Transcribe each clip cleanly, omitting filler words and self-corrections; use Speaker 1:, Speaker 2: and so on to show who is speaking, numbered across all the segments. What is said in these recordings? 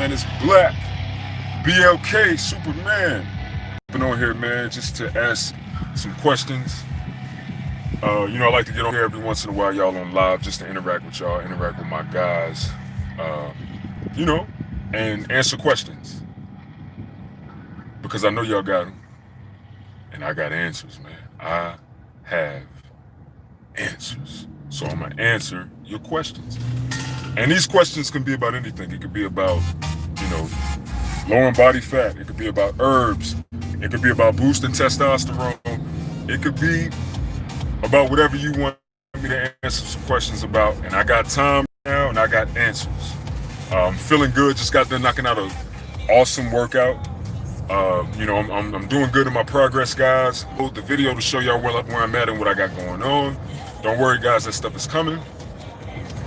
Speaker 1: man. It's Black BLK Superman. Been on here, man, just to ask some questions. I like to get on here every once in a while, y'all on live, just to interact with y'all, interact with my guys, uh, you know, and answer questions because I know y'all got them, and I got answers, man. I have answers, so I'm gonna answer your questions. And these questions can be about anything. It could be about, lowering body fat. It could be about herbs. It could be about boosting testosterone. It could be about whatever you want me to answer some questions about. And I got time now, and I got answers. I'm feeling good. Just got done knocking out an awesome workout. I'm doing good in my progress, guys. The video to show y'all where I'm at and what I got going on. Don't worry, guys. That stuff is coming.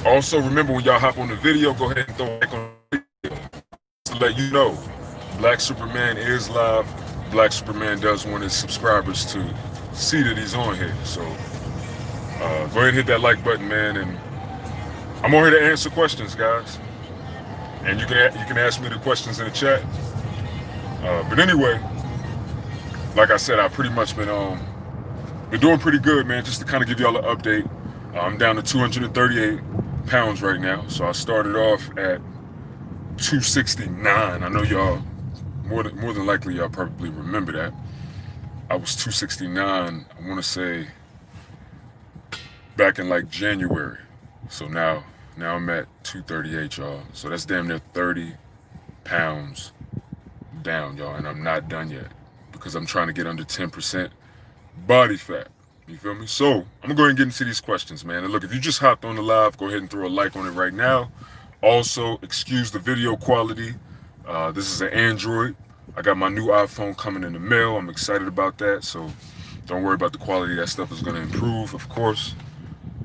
Speaker 1: Also, remember when y'all hop on the video, go ahead and throw a like on the video to let you know Black Superman is live. Black Superman does want his subscribers to see that he's on here. So go ahead and hit that like button, man. And I'm on here to answer questions, guys. And you can ask me the questions in the chat. But anyway, like I said, I've pretty much been doing pretty good, man. Just to kind of give y'all an update. I'm down to 238 pounds right now. So I started off at 269. I know y'all, more than likely, y'all probably remember that. I was 269, I want to say, back in like January. So now I'm at 238, y'all. So that's damn near 30 pounds down, y'all. And I'm not done yet because I'm trying to get under 10% body fat. You feel me? So I'm gonna go ahead and get into these questions, man. And look, if you just hopped on the live, go ahead and throw a like on it right now. Also, excuse the video quality. This is an Android. I got my new iPhone coming in the mail. I'm excited about that. So don't worry about the quality. That stuff is gonna improve, of course.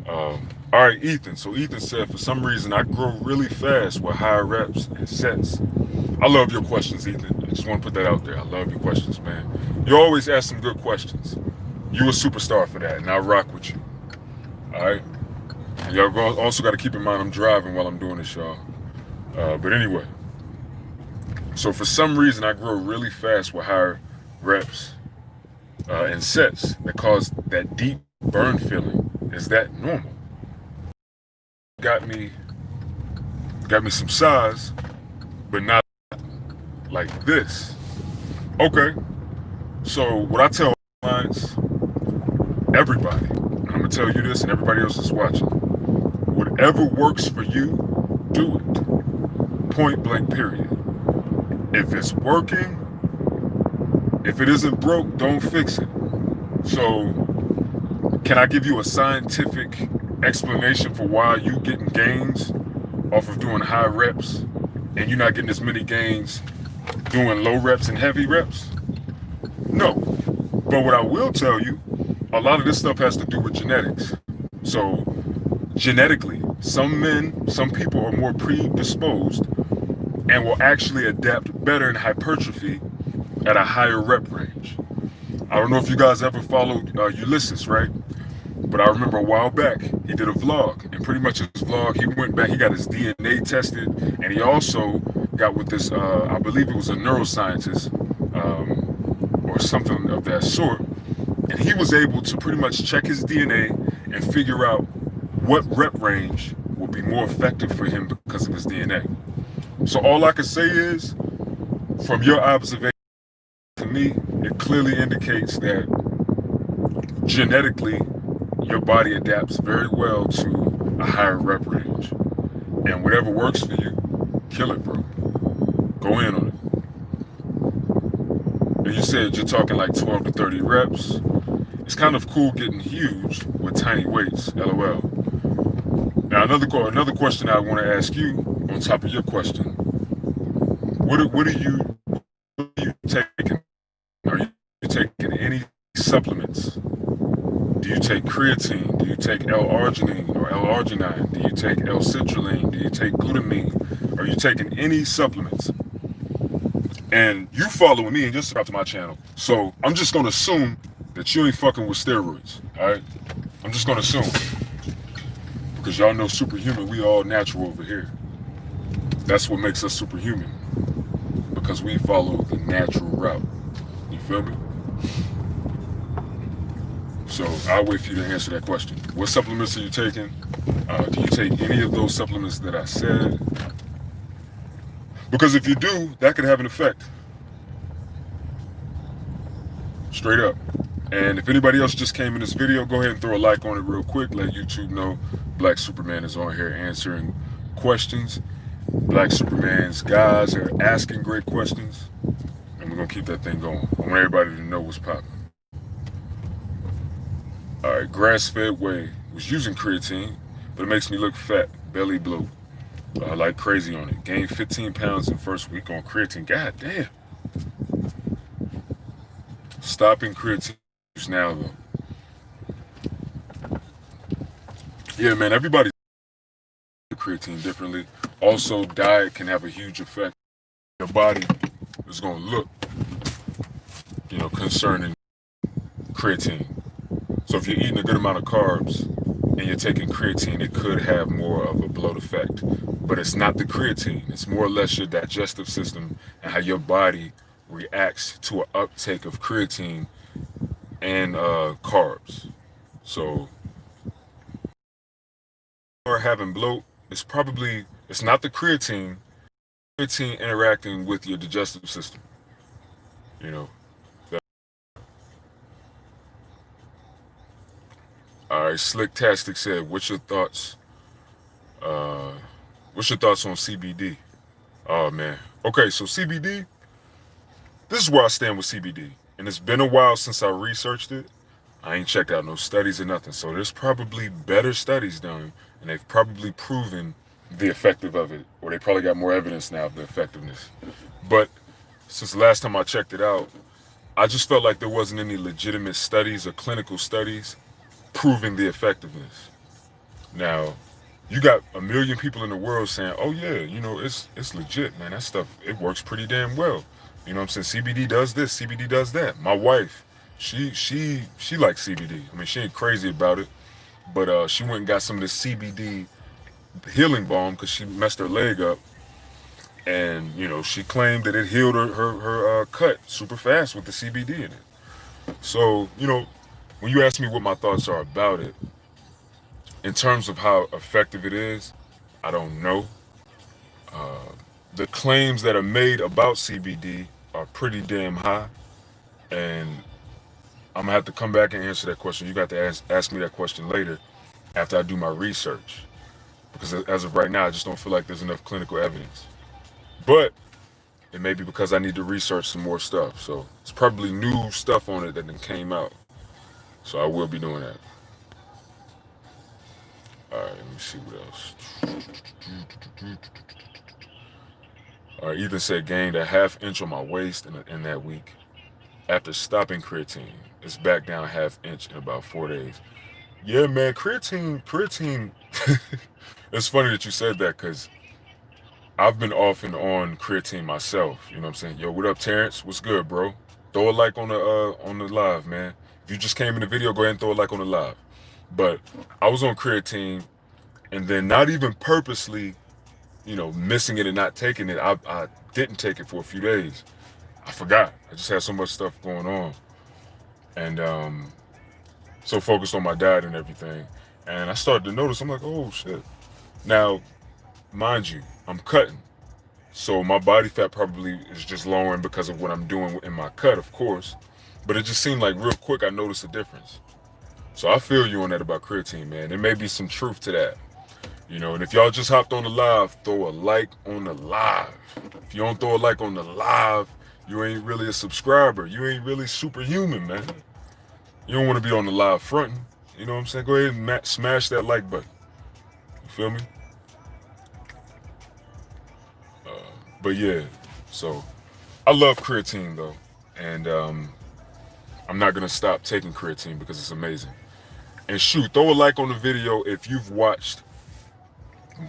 Speaker 1: All right, Ethan. So Ethan said, for some reason, I grow really fast with high reps and sets. I love your questions, Ethan. I just want to put that out there. I love your questions, man. You always ask some good questions. You a superstar for that, and I rock with you. All right? And y'all also got to keep in mind I'm driving while I'm doing this, y'all. But anyway. So for some reason, I grow really fast with higher reps and sets that cause that deep burn feeling. Is that normal? Got me some size, but not like this. Okay. So what I tell clients, everybody, and I'm gonna tell you this and everybody else is watching, whatever works for you, do it. Point blank, period. If it's working, if it isn't broke, don't fix it. So can I give you a scientific explanation for why you getting gains off of doing high reps and you're not getting as many gains doing low reps and heavy reps? No. But what I will tell you, a lot of this stuff has to do with genetics. So genetically, some people are more predisposed and will actually adapt better in hypertrophy at a higher rep range. I don't know if you guys ever followed Ulysses, right? But I remember a while back, he did a vlog, and pretty much his vlog, he went back, he got his DNA tested, and he also got with this, I believe it was a neuroscientist, or something of that sort, and he was able to pretty much check his DNA and figure out what rep range would be more effective for him because of his DNA. So all I can say is, from your observation to me, it clearly indicates that genetically, your body adapts very well to a higher rep range. And whatever works for you, kill it, bro. Go in on it. And you said you're talking like 12 to 30 reps. It's kind of cool getting huge with tiny weights, LOL. Now, another question I want to ask you on top of your question. What are you taking? Are you taking any supplements? Do you take creatine? Do you take L-arginine or L-arginine? Do you take L-citrulline? Do you take glutamine? Are you taking any supplements? And you following me and you're subscribed to my channel. So I'm just going to assume that you ain't fucking with steroids, all right? I'm just going to assume. Because y'all know superhuman, we all natural over here. That's what makes us superhuman, because we follow the natural route. You feel me? So I'll wait for you to answer that question. What supplements are you taking? Do you take any of those supplements that I said? Because if you do, that could have an effect. Straight up. And if anybody else just came in this video, go ahead and throw a like on it real quick. Let YouTube know Black Superman is on here answering questions. Black Superman's guys are asking great questions. And we're going to keep that thing going. I want everybody to know what's popping. All right, grass-fed whey. Was using creatine, but it makes me look fat, belly bloat. Like crazy on it. Gained 15 pounds in first week on creatine. God damn. Stopping creatine now, though. Yeah, man, everybody creatine differently. Also, diet can have a huge effect. Your body is going to look, concerning creatine. So if you're eating a good amount of carbs and you're taking creatine, it could have more of a bloat effect. But it's not the creatine. It's more or less your digestive system and how your body reacts to an uptake of creatine and carbs. So, or having bloat, it's not the creatine interacting with your digestive system. You know. All right, Slicktastic said, what's your thoughts on CBD? Oh man. Okay, so CBD, this is where I stand with CBD. And it's been a while since I researched it. I ain't checked out no studies or nothing. So there's probably better studies done, and they've probably proven the effective of it, or they probably got more evidence now of the effectiveness. But since the last time I checked it out, I just felt like there wasn't any legitimate studies or clinical studies proving the effectiveness. Now, you got a million people in the world saying, "Oh yeah, it's legit, man. That stuff, it works pretty damn well." You know what I'm saying? CBD does this, CBD does that. My wife, she likes CBD. I mean, she ain't crazy about it, but she went and got some of this CBD healing balm because she messed her leg up, and she claimed that it healed her cut super fast with the CBD in it. So when you ask me what my thoughts are about it, in terms of how effective it is, I don't know. The claims that are made about CBD are pretty damn high, and I'm gonna have to come back and answer that question. You got to ask me that question later after I do my research, because as of right now, I just don't feel like there's enough clinical evidence. But it may be because I need to research some more stuff. So it's probably new stuff on it that then came out. So I will be doing that. All right, let me see what else. All right, Ethan said gained a half-inch on my waist in that week. After stopping creatine, it's back down half-inch in about 4 days. Yeah, man, creatine. It's funny that you said that, because I've been off and on creatine myself. You know what I'm saying? Yo, what up, Terrence? What's good, bro? Throw a like on the live, man. If you just came in the video, go ahead and throw a like on the live. But I was on creatine, and then not even purposely, missing it and not taking it. I didn't take it for a few days. I forgot. I just had so much stuff going on, and so focused on my diet and everything. And I started to notice, I'm like, oh shit. Now, mind you, I'm cutting. So my body fat probably is just lowering because of what I'm doing in my cut, of course. But it just seemed like real quick I noticed a difference. So I feel you on that about creatine, man. There may be some truth to that. And if y'all just hopped on the live, throw a like on the live. If you don't throw a like on the live, you ain't really a subscriber. You ain't really superhuman, man. You don't want to be on the live fronting. You know what I'm saying? Go ahead and smash that like button. You feel me? But yeah, so I love creatine though, and I'm not gonna stop taking creatine because it's amazing. And shoot, throw a like on the video if you've watched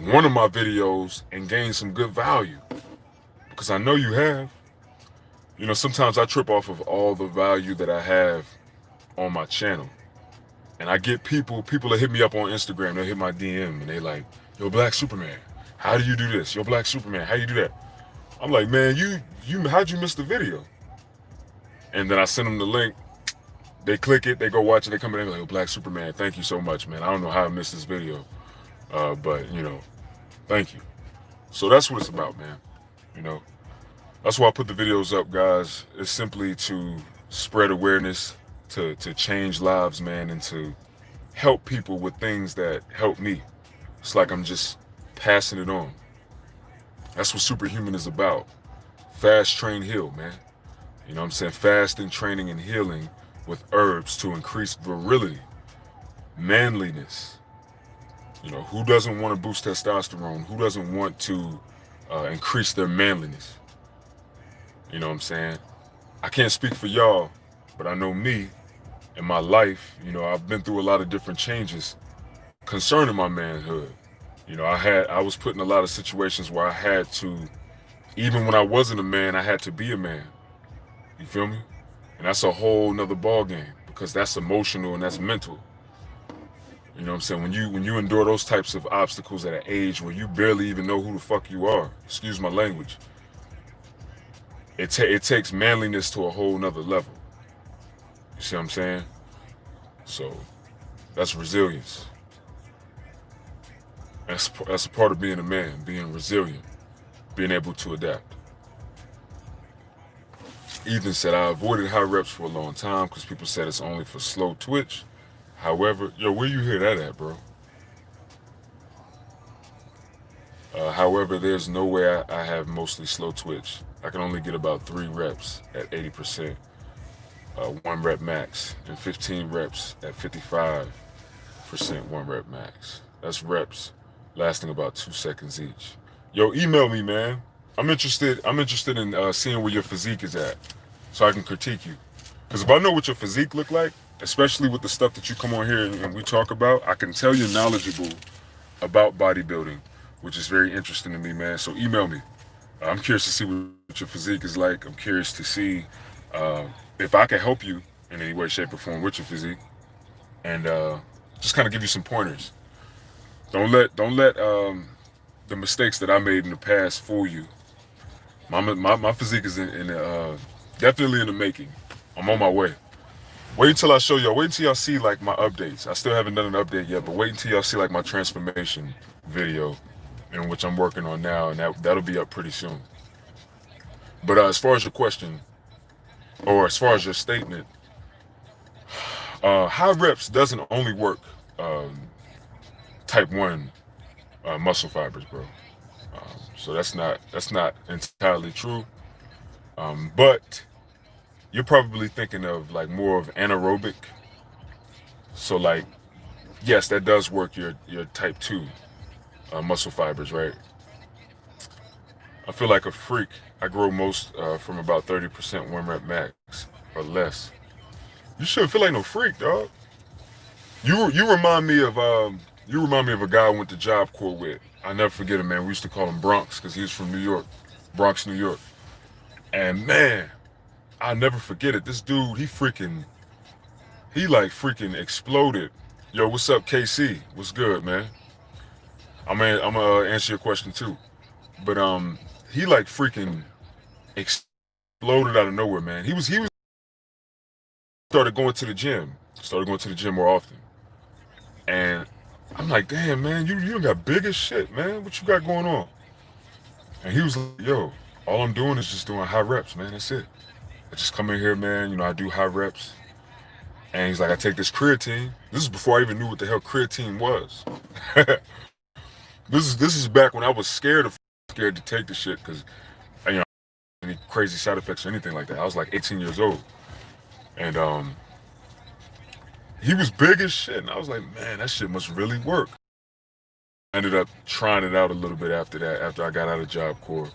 Speaker 1: one of my videos and gained some good value, because I know you have. Sometimes I trip off of all the value that I have on my channel, and I get people that hit me up on Instagram. They hit my DM and they like, "Yo, Black Superman, How do you do this? Yo, Black Superman, how you do that? I'm like, man, how'd you miss the video? And then I send them the link. They click it, they go watch it, they come in, they're like, Black Superman, thank you so much, man. I don't know how I missed this video, but thank you. So that's what it's about, man. You know, that's why I put the videos up, guys. It's simply to spread awareness, to change lives, man, and to help people with things that help me. It's like I'm just passing it on. That's what Superhuman is about. Fast, train, heal, man. You know what I'm saying? Fasting, training, and healing with herbs to increase virility, manliness. Who doesn't want to boost testosterone? Who doesn't want to increase their manliness? You know what I'm saying? I can't speak for y'all, but I know me in my life, I've been through a lot of different changes concerning my manhood. I was put in a lot of situations where I had to, even when I wasn't a man, I had to be a man. You feel me? And that's a whole nother ball game because that's emotional and that's mental. You know what I'm saying? When you endure those types of obstacles at an age where you barely even know who the fuck you are, excuse my language, it takes manliness to a whole nother level. You see what I'm saying? So that's resilience. That's a part of being a man, being resilient, being able to adapt. Ethan said, I avoided high reps for a long time because people said it's only for slow twitch. However, where you hear that at, bro? However, there's no way I have mostly slow twitch. I can only get about 3 reps at 80%, 1 rep max, and 15 reps at 55%, 1 rep max. That's reps lasting about 2 seconds each. Yo, email me, man. I'm interested in seeing where your physique is at so I can critique you. Because if I know what your physique look like, especially with the stuff that you come on here and we talk about, I can tell you're knowledgeable about bodybuilding, which is very interesting to me, man. So email me. I'm curious to see what your physique is like. I'm curious to see if I can help you in any way, shape, or form with your physique, and just kind of give you some pointers. Don't let the mistakes that I made in the past fool you. My physique is definitely in the making. I'm on my way. Wait until I show y'all. Wait until y'all see like my updates. I still haven't done an update yet, but wait until y'all see like my transformation video, in which I'm working on now, and that'll be up pretty soon. But as far as your question, or as far as your statement, high reps doesn't only work type 1 muscle fibers, bro. So that's not entirely true. But you're probably thinking of like more of anaerobic. So like, yes, that does work your type 2 muscle fibers, right? I feel like a freak. I grow most from about 30% 1 rep max or less. You shouldn't feel like no freak, dog. You remind me of a guy I went to Job Corps with. I never forget him, man. We used to call him Bronx because he was from New York, Bronx, New York. And man, I'll never forget it. This dude, he like freaking exploded. Yo, what's up, KC? What's good, man? I'm gonna answer your question too. But he like freaking exploded out of nowhere, man. He was started going to the gym more often. And I'm like, damn, man, you got big as shit, man. What you got going on? And he was like, yo, all I'm doing is just doing high reps, man. That's it. I just come in here, man. I do high reps. And he's like, I take this creatine. This is before I even knew what the hell creatine was. This is back when I was scared to take the shit because any crazy side effects or anything like that. I was like 18 years old, and he was big as shit, and I was like, man, that shit must really work. I ended up trying it out a little bit after that, after I got out of Job Corps,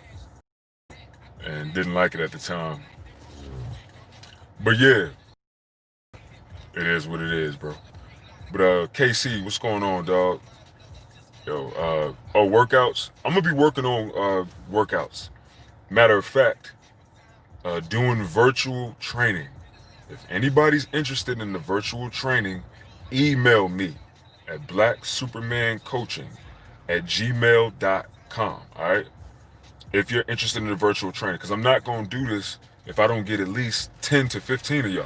Speaker 1: and didn't like it at the time. But yeah, it is what it is, bro. But KC, what's going on, dog? Yo, workouts. I'm gonna be working on workouts. Matter of fact, doing virtual training. If anybody's interested in the virtual training, email me at blacksupermancoaching@gmail.com. All right. If you're interested in the virtual training, because I'm not going to do this if I don't get at least 10 to 15 of y'all.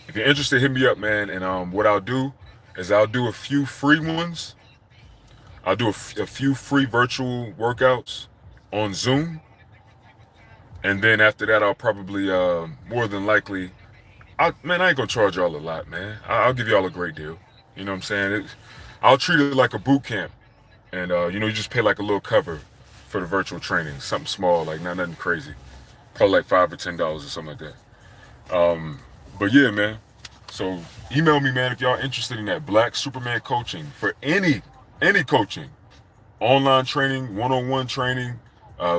Speaker 1: If you're interested, hit me up, man. And what I'll do is I'll do a few free ones. I'll do a few free virtual workouts on Zoom. And then after that, I'll probably, more than likely, man, I ain't going to charge y'all a lot, man. I'll give y'all a great deal. You know what I'm saying? I'll treat it like a boot camp. And, you just pay like a little cover for the virtual training. Something small, like not nothing crazy. Probably like $5 or $10 or something like that. But yeah, man. So email me, man, if y'all interested in that Black Superman coaching for any coaching, online training, one-on-one training,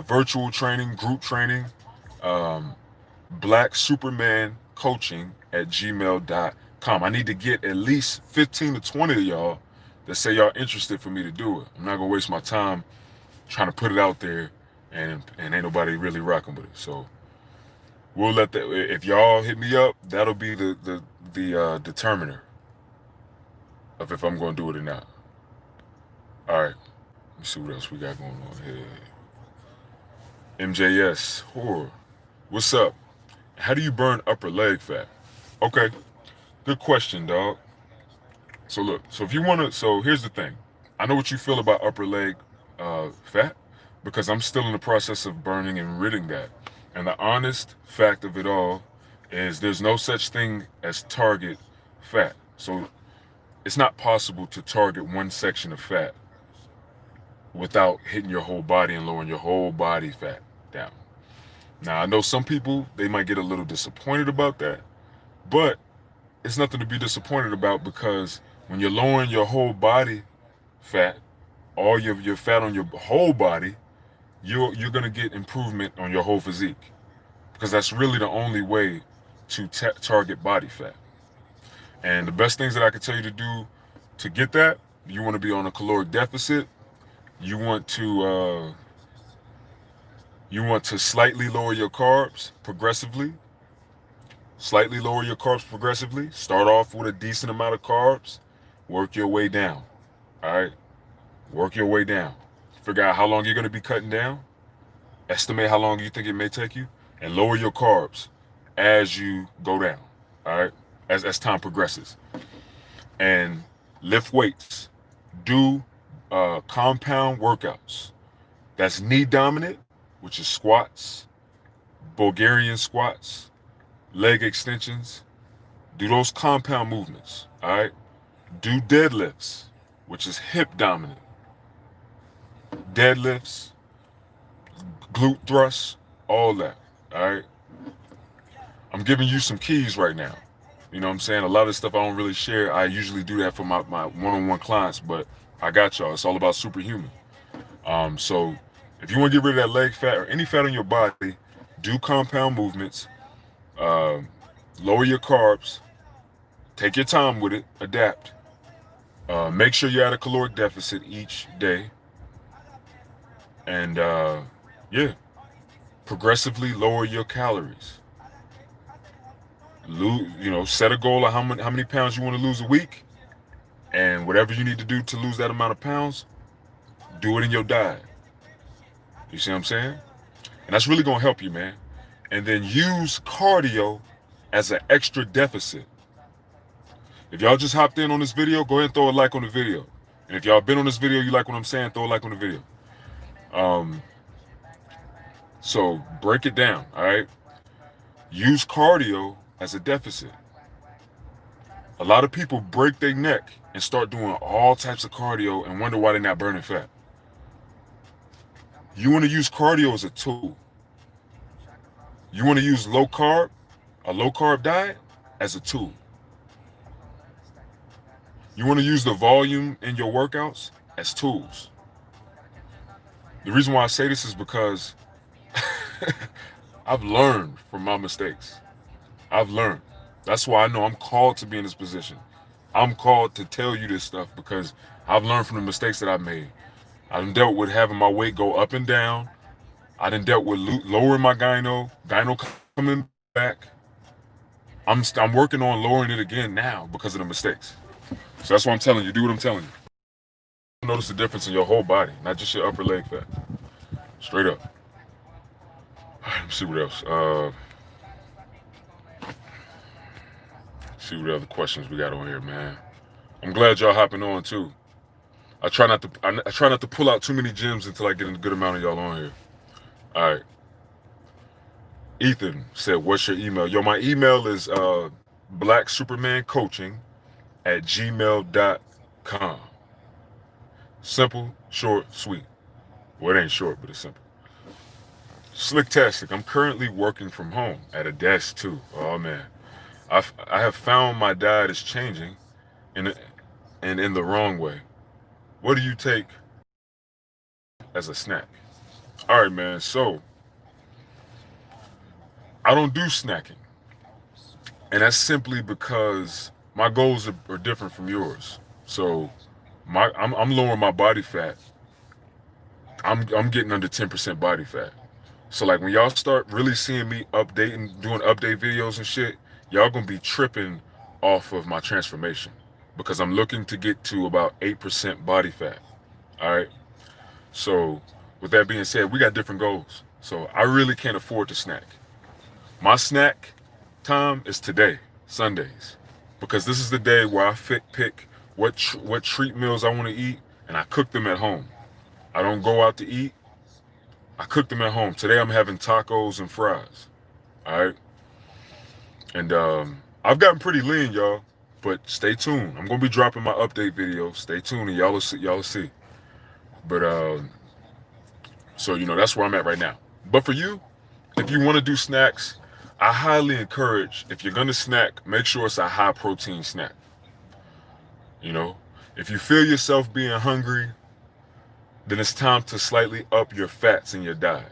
Speaker 1: virtual training, group training, um, Black Superman coaching at gmail.com. I need to get at least 15 to 20 of y'all that say y'all interested for me to do it. I'm not gonna waste my time trying to put it out there and ain't nobody really rocking with it. So we'll let that. If y'all hit me up, that'll be the determiner of if I'm gonna do it or not. All right. Let me see what else we got going on here. MJS, horror. What's up? How do you burn upper leg fat? Okay, good question, dog. So look, so if you wanna, so here's the thing. I know what you feel about upper leg fat because I'm still in the process of burning and ridding that. And the honest fact of it all is there's no such thing as target fat. So it's not possible to target one section of fat without hitting your whole body and lowering your whole body fat down. Now, I know some people, they might get a little disappointed about that, but it's nothing to be disappointed about because when you're lowering your whole body fat, all your fat on your whole body, you're gonna get improvement on your whole physique because that's really the only way to target body fat. And the best things that I can tell you to do to get that, you want to be on a caloric deficit. You want to slightly lower your carbs progressively. Slightly lower your carbs progressively. Start off with a decent amount of carbs. Work your way down. All right. Work your way down. Figure out how long you're going to be cutting down. Estimate how long you think it may take you, and lower your carbs as you go down. All right. As time progresses, and lift weights. Do compound workouts. That's knee dominant, which is squats, Bulgarian squats, leg extensions. Do those compound movements. All right. Do deadlifts, which is hip dominant. Deadlifts, glute thrusts, all that. All right. I'm giving you some keys right now. You know what I'm saying? A lot of this stuff I don't really share. I usually do that for my one-on-one clients, but I got y'all. It's all about superhuman. So if you want to get rid of that leg fat or any fat on your body, do compound movements, uh, lower your carbs, take your time with it, adapt. Make sure you're at a caloric deficit each day. And yeah, progressively lower your calories. Set a goal of how many pounds you want to lose a week, and whatever you need to do to lose that amount of pounds, do it in your diet. You see what I'm saying? And that's really gonna help you, man. And then use cardio as an extra deficit. If y'all just hopped in on this video, go ahead and throw a like on the video. And if y'all been on this video, you like what I'm saying, throw a like on the video. So break it down, all right? Use cardio as a deficit. A lot of people break their neck and start doing all types of cardio and wonder why they're not burning fat. You want to use cardio as a tool. You want to use a low carb diet as a tool. You want to use the volume in your workouts as tools. The reason why I say this is because I've learned from my mistakes. I've learned. That's why I know I'm called to be in this position. I'm called to tell you this stuff because I've learned from the mistakes that I've made. I done dealt with having my weight go up and down. I done dealt with lowering my gyno coming back. I'm working on lowering it again now because of the mistakes. So that's what I'm telling you. Do what I'm telling you. Notice the difference in your whole body, not just your upper leg fat. Straight up. Let me see what else. See what other questions we got on here, man. I'm glad y'all hopping on too. I try not to pull out too many gems until I get a good amount of y'all on here. All right. Ethan said, "What's your email?" Yo, my email is blacksupermancoaching@gmail.com. Simple, short, sweet. Well, it ain't short, but it's simple. Slicktastic. I'm currently working from home at a desk too. Oh man, I have found my diet is changing, in and in the wrong way. What do you take as a snack? All right, man. So I don't do snacking, and that's simply because my goals are different from yours. So I'm lowering my body fat. I'm getting under 10% body fat. So like when y'all start really seeing me updating, doing update videos and shit, y'all gonna be tripping off of my transformation because I'm looking to get to about 8% body fat. All right. So with that being said, we got different goals. So I really can't afford to snack. My snack time is today, Sundays, because this is the day where I pick what treat meals I want to eat and I cook them at home. I don't go out to eat. I cook them at home. Today I'm having tacos and fries. All right. And I've gotten pretty lean, y'all. But stay tuned. I'm gonna be dropping my update video. Stay tuned, and y'all will see. Y'all will see. But so that's where I'm at right now. But for you, if you want to do snacks, I highly encourage. If you're gonna snack, make sure it's a high protein snack. You know, if you feel yourself being hungry, then it's time to slightly up your fats in your diet.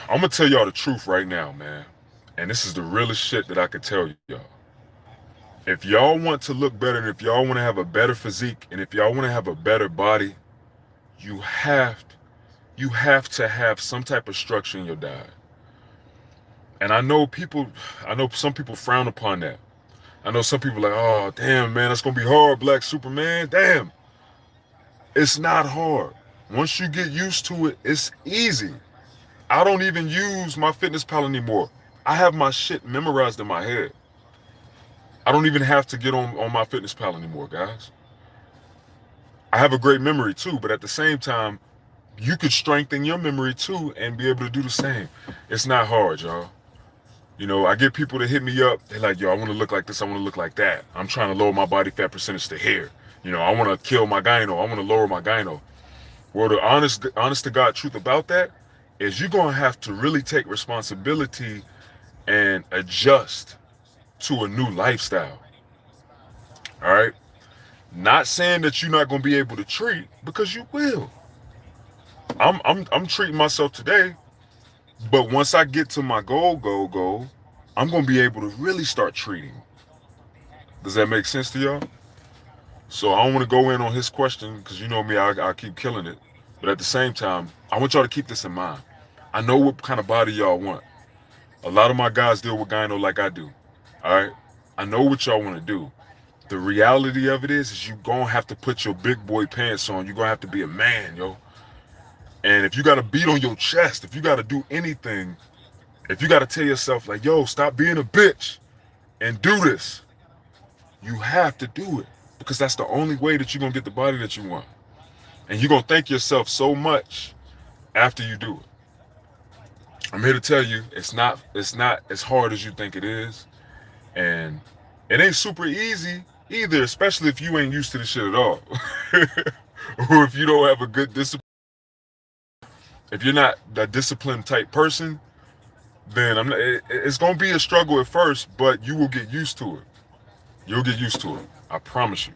Speaker 1: I'm gonna tell y'all the truth right now, man. And this is the realest shit that I could tell y'all. If y'all want to look better, and if y'all want to have a better physique, and if y'all want to have a better body, you have you have to have some type of structure in your diet. And I know some people frown upon that. I know some people are like, oh damn man, that's gonna be hard, Black Superman. Damn. It's not hard. Once you get used to it, it's easy. I don't even use my fitness pal anymore. I have my shit memorized in my head. I don't even have to get on my fitness pal anymore, guys. I have a great memory too, but at the same time, you could strengthen your memory too and be able to do the same. It's not hard, y'all. I get people to hit me up. They're like, yo, I want to look like this. I want to look like that. I'm trying to lower my body fat percentage to here. I want to kill my gyno. I want to lower my gyno. Well, the honest to God truth about that is you're going to have to really take responsibility and adjust to a new lifestyle. All right. Not saying that you're not going to be able to treat, because you will. I'm treating myself today, but once I get to my goal, I'm going to be able to really start treating. Does that make sense to y'all? So I don't want to go in on his question because you know me, I keep killing it. But at the same time, I want y'all to keep this in mind. I know what kind of body y'all want. A lot of my guys deal with gyno like I do. All right? I know what y'all want to do. The reality of it is you going to have to put your big boy pants on. You're going to have to be a man, yo. And if you got to beat on your chest, if you got to do anything, if you got to tell yourself like, yo, stop being a bitch and do this, you have to do it because that's the only way that you're going to get the body that you want. And you're going to thank yourself so much after you do it. I'm here to tell you it's not as hard as you think it is. And it ain't super easy either, especially if you ain't used to this shit at all. Or if you don't have a good discipline. If you're not that disciplined type person, then it's going to be a struggle at first, but you will get used to it. You'll get used to it. I promise you.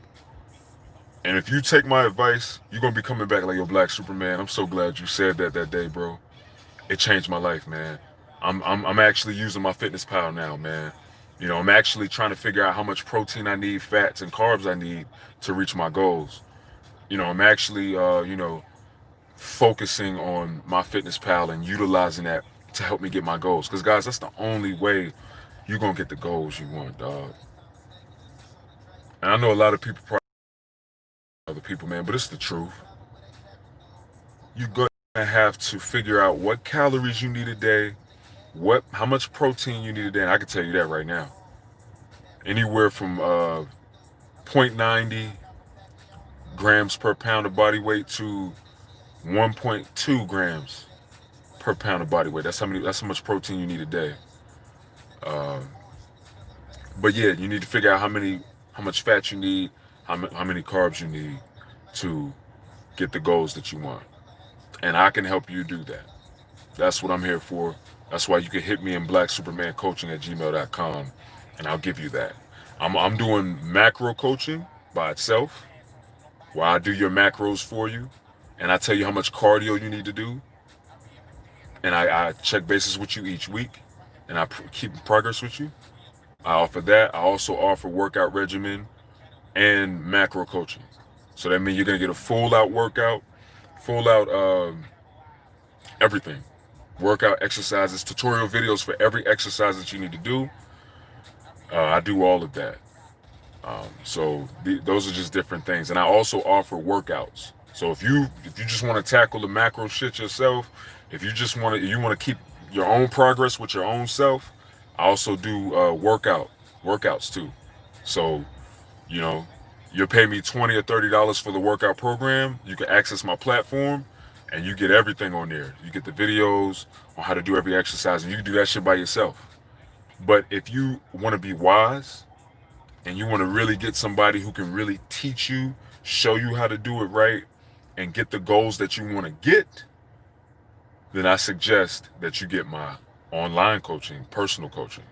Speaker 1: And if you take my advice, you're going to be coming back like your Black Superman. I'm so glad you said that day, bro. It changed my life, man. I'm actually using my fitness pal now, man. I'm actually trying to figure out how much protein I need, fats and carbs I need to reach my goals. I'm actually focusing on my fitness pal and utilizing that to help me get my goals. Because guys, that's the only way you're gonna get the goals you want, dog. And I know a lot of people probably other people, man, but it's the truth. You're going to have to figure out what calories you need a day, how much protein you need a day. And I can tell you that right now. Anywhere from 0.90 grams per pound of body weight to 1.2 grams per pound of body weight. That's how much protein you need a day. Uh, but yeah, you need to figure out how much fat you need, how many carbs you need to get the goals that you want. And I can help you do that. That's what I'm here for. That's why you can hit me in blacksupermancoaching@gmail.com and I'll give you that. I'm doing macro coaching by itself, where I do your macros for you and I tell you how much cardio you need to do. And I check bases with you each week and I keep progress with you. I offer that. I also offer workout regimen and macro coaching. So that means you're going to get a full out workout, full out everything. Workout exercises, tutorial videos for every exercise that you need to do. I do all of that. Those are just different things, and I also offer workouts. So if you just want to tackle the macro shit yourself, if you want to keep your own progress with your own self, I also do workouts too. So you know, you'll pay me $20 or $30 for the workout program. You can access my platform, and you get everything on there. You get the videos on how to do every exercise, and you can do that shit by yourself. But if you want to be wise and you want to really get somebody who can really teach you, show you how to do it right, and get the goals that you want to get, then I suggest that you get my online coaching, personal coaching.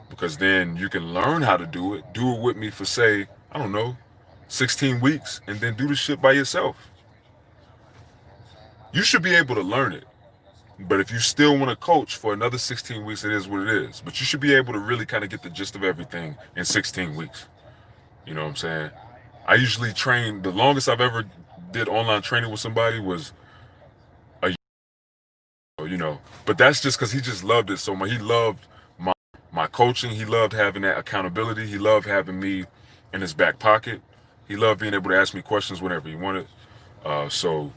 Speaker 1: Because then you can learn how to do it with me for, say, I don't know, 16 weeks, and then do the shit by yourself. You should be able to learn it. But if you still want to coach for another 16 weeks, it is what it is. But you should be able to really kind of get the gist of everything in 16 weeks. You know what I'm saying? I usually train, the longest I've ever did online training with somebody was a year, But that's just because he just loved it so much. He loved my coaching. He loved having that accountability. He loved having me in his back pocket. He loved being able to ask me questions whenever he wanted. So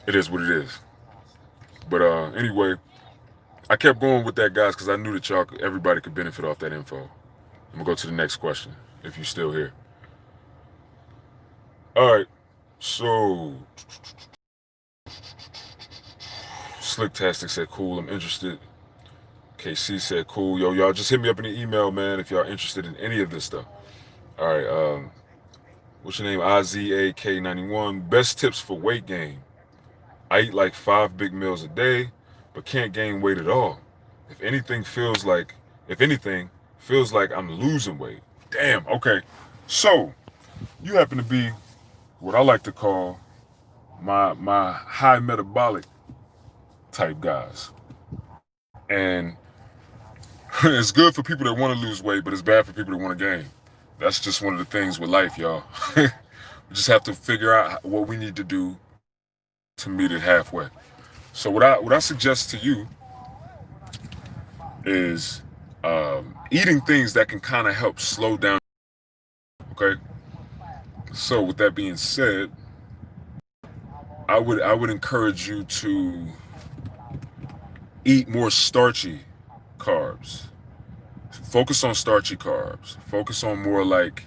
Speaker 1: it is what it is. But anyway, I kept going with that, guys, because I knew that everybody could benefit off that info. I'm gonna go to the next question, if you're still here. All right, so Slicktastic said, "Cool, I'm interested." KC said, "Cool, yo, y'all just hit me up in the email, man, if y'all interested in any of this stuff." All right, what's your name? IZAK91. Best tips for weight gain. I eat like 5 big meals a day, but can't gain weight at all. If anything, if anything, feels like I'm losing weight. Damn. Okay. So you happen to be what I like to call my high metabolic type guys, and it's good for people that want to lose weight, but it's bad for people that want to gain. That's just one of the things with life, y'all. We just have to figure out what we need to do to meet it halfway. So what I suggest to you is eating things that can kind of help slow down. Okay. So with that being said, I would encourage you to eat more starchy carbs. Focus on starchy carbs. Focus on more like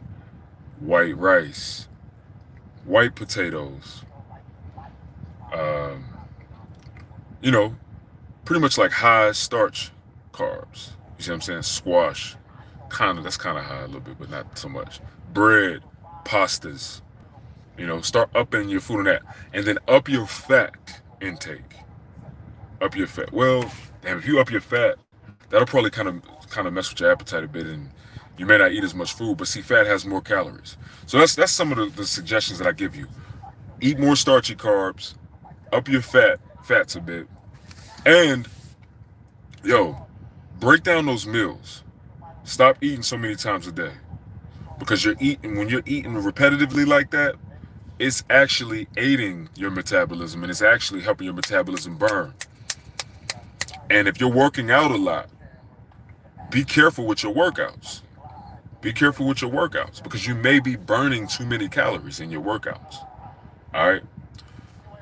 Speaker 1: white rice, white potatoes. Um, pretty much like high starch carbs. You see what I'm saying? Squash, that's kind of high a little bit, but not so much. Bread, pastas. Start upping your food on that, and then up your fat intake. Up your fat. Well, damn, if you up your fat, that'll probably kind of mess with your appetite a bit, and you may not eat as much food. But see, fat has more calories. So that's some of the suggestions that I give you. Eat more starchy carbs, up your fats a bit, and break down those meals. Stop eating so many times a day, because when you're eating repetitively like that, it's actually aiding your metabolism, and it's actually helping your metabolism burn. And if you're working out a lot, be careful with your workouts. Be careful with your workouts because you may be burning too many calories in your workouts. All right.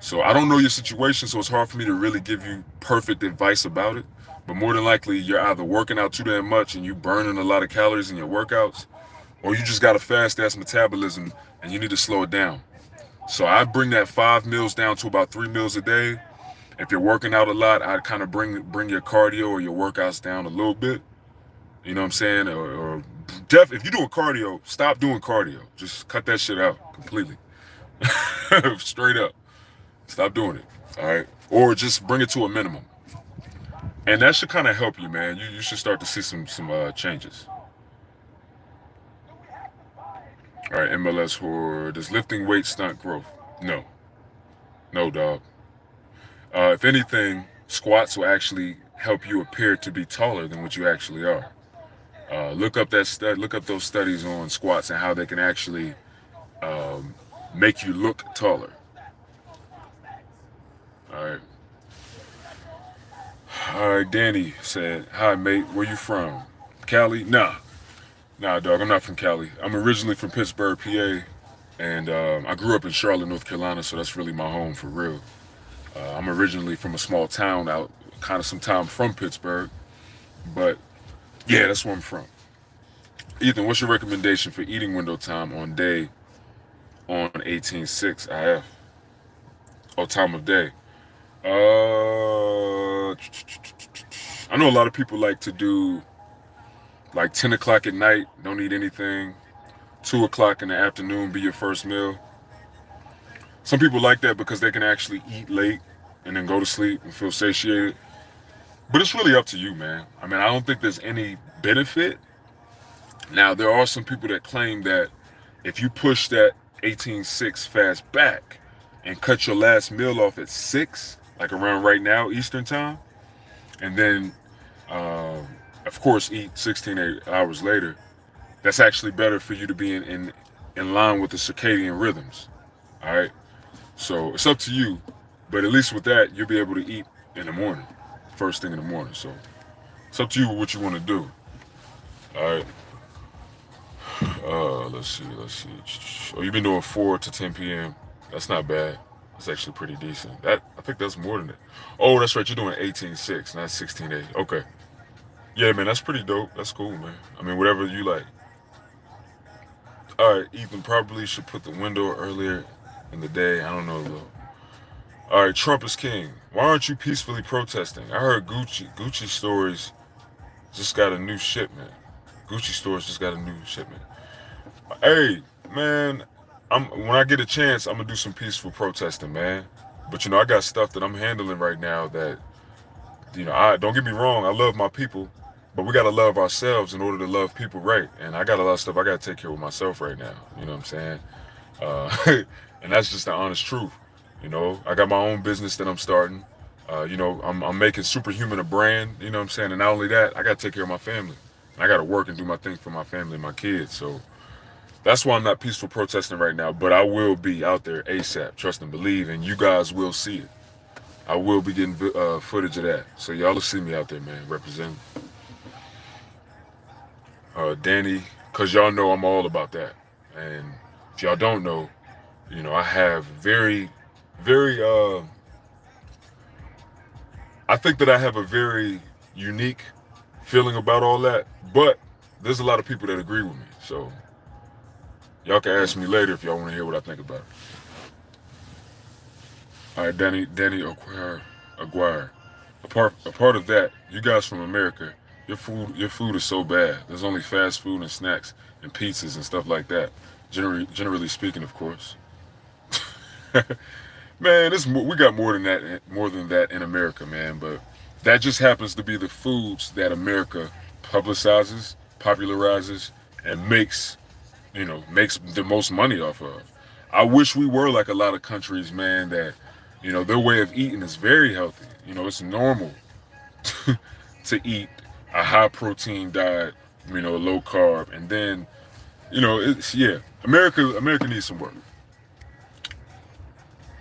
Speaker 1: So I don't know your situation, so it's hard for me to really give you perfect advice about it. But more than likely, you're either working out too damn much and you burning a lot of calories in your workouts, or you just got a fast ass metabolism and you need to slow it down. So I bring that 5 meals down to about 3 meals a day. If you're working out a lot, I'd kind of bring your cardio or your workouts down a little bit. You know what I'm saying? If you're doing cardio, stop doing cardio. Just cut that shit out completely. Straight up. Stop doing it. All right. Or just bring it to a minimum. And that should kind of help you, man. You should start to see some changes. All right, MLS horror. Does lifting weights stunt growth? No. No, dog. If anything, squats will actually help you appear to be taller than what you actually are. Look up those studies on squats and how they can actually make you look taller. All right. All right, Danny said, "Hi, mate. Where you from? Cali? Nah, dog. I'm not from Cali. I'm originally from Pittsburgh, PA, and I grew up in Charlotte, North Carolina, so that's really my home for real. I'm originally from a small town out, kind of some time from Pittsburgh, but yeah, that's where I'm from. Ethan, what's your recommendation for eating window time on 18/6 IF? Oh, time of day. I know a lot of people like to do like 10 o'clock at night, don't eat anything. 2 o'clock in the afternoon be your first meal. Some people like that because they can actually eat late and then go to sleep and feel satiated. But it's really up to you, man. I mean, I don't think there's any benefit. Now, there are some people that claim that if you push that 18/6 fast back and cut your last meal off at 6, like around right now, Eastern time, and then, of course, eat 16 hours later, that's actually better for you to be in line with the circadian rhythms. All right. So it's up to you. But at least with that, you'll be able to eat in the morning, first thing in the morning. So it's up to you what you want to do. All right. Let's see. Oh, you've been doing 4 to 10 p.m. That's not bad. That's actually pretty decent. I think that's more than it. Oh, that's right. You're doing 18/6, not 16/8. Okay. Yeah, man, that's pretty dope. That's cool, man. I mean, whatever you like. All right, Ethan probably should put the window earlier in the day. I don't know though. All right, Trump is king. Why aren't you peacefully protesting? I heard Gucci stores just got a new shipment. Gucci stores just got a new shipment. Hey, man, when I get a chance, I'm gonna do some peaceful protesting, man. But I got stuff that I'm handling right now that I don't get me wrong, I love my people, but we gotta love ourselves in order to love people right. And I got a lot of stuff I gotta take care of myself right now. You know what I'm saying? And that's just the honest truth. I got my own business that I'm starting. I'm making Superhuman a brand. You know what I'm saying? And not only that, I gotta take care of my family. I gotta work and do my thing for my family and my kids. So that's why I'm not peaceful protesting right now. But I will be out there ASAP. Trust and believe, and you guys will see it. I will be getting footage of that. So y'all will see me out there, man, representing. Danny, because y'all know I'm all about that. And if y'all don't know, I have I think that I have a very unique feeling about all that. But there's a lot of people that agree with me. So y'all can ask me later if y'all want to hear what I think about it. All right, Danny Aguirre. A part of that, you guys from America, your food is so bad. There's only fast food and snacks and pizzas and stuff like that. Generally speaking, of course. Man, we got more than that in America, man. But that just happens to be the foods that America popularizes, and makes the most money off of. I wish we were like a lot of countries, man, that their way of eating is very healthy. It's normal to eat a high protein diet, low carb, and then it's America needs some work.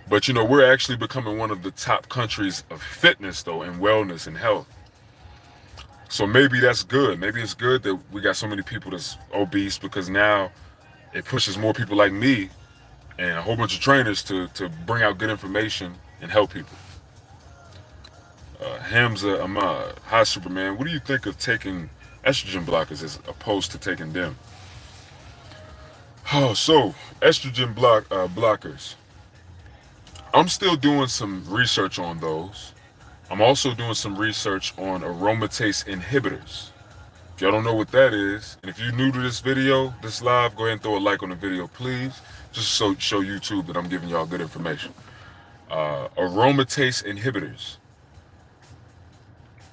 Speaker 1: But we're actually becoming one of the top countries of fitness though, and wellness and health. So maybe that's good. Maybe it's good that we got so many people that's obese, because now it pushes more people like me and a whole bunch of trainers to bring out good information and help people. Hamza Ahmad, hi Superman. What do you think of taking estrogen blockers as opposed to taking them? Oh, so estrogen blockers. I'm still doing some research on those. I'm also doing some research on aromatase inhibitors. If y'all don't know what that is, and if you're new to this video, this live, go ahead and throw a like on the video, please. Just so show YouTube that I'm giving y'all good information. Aromatase inhibitors.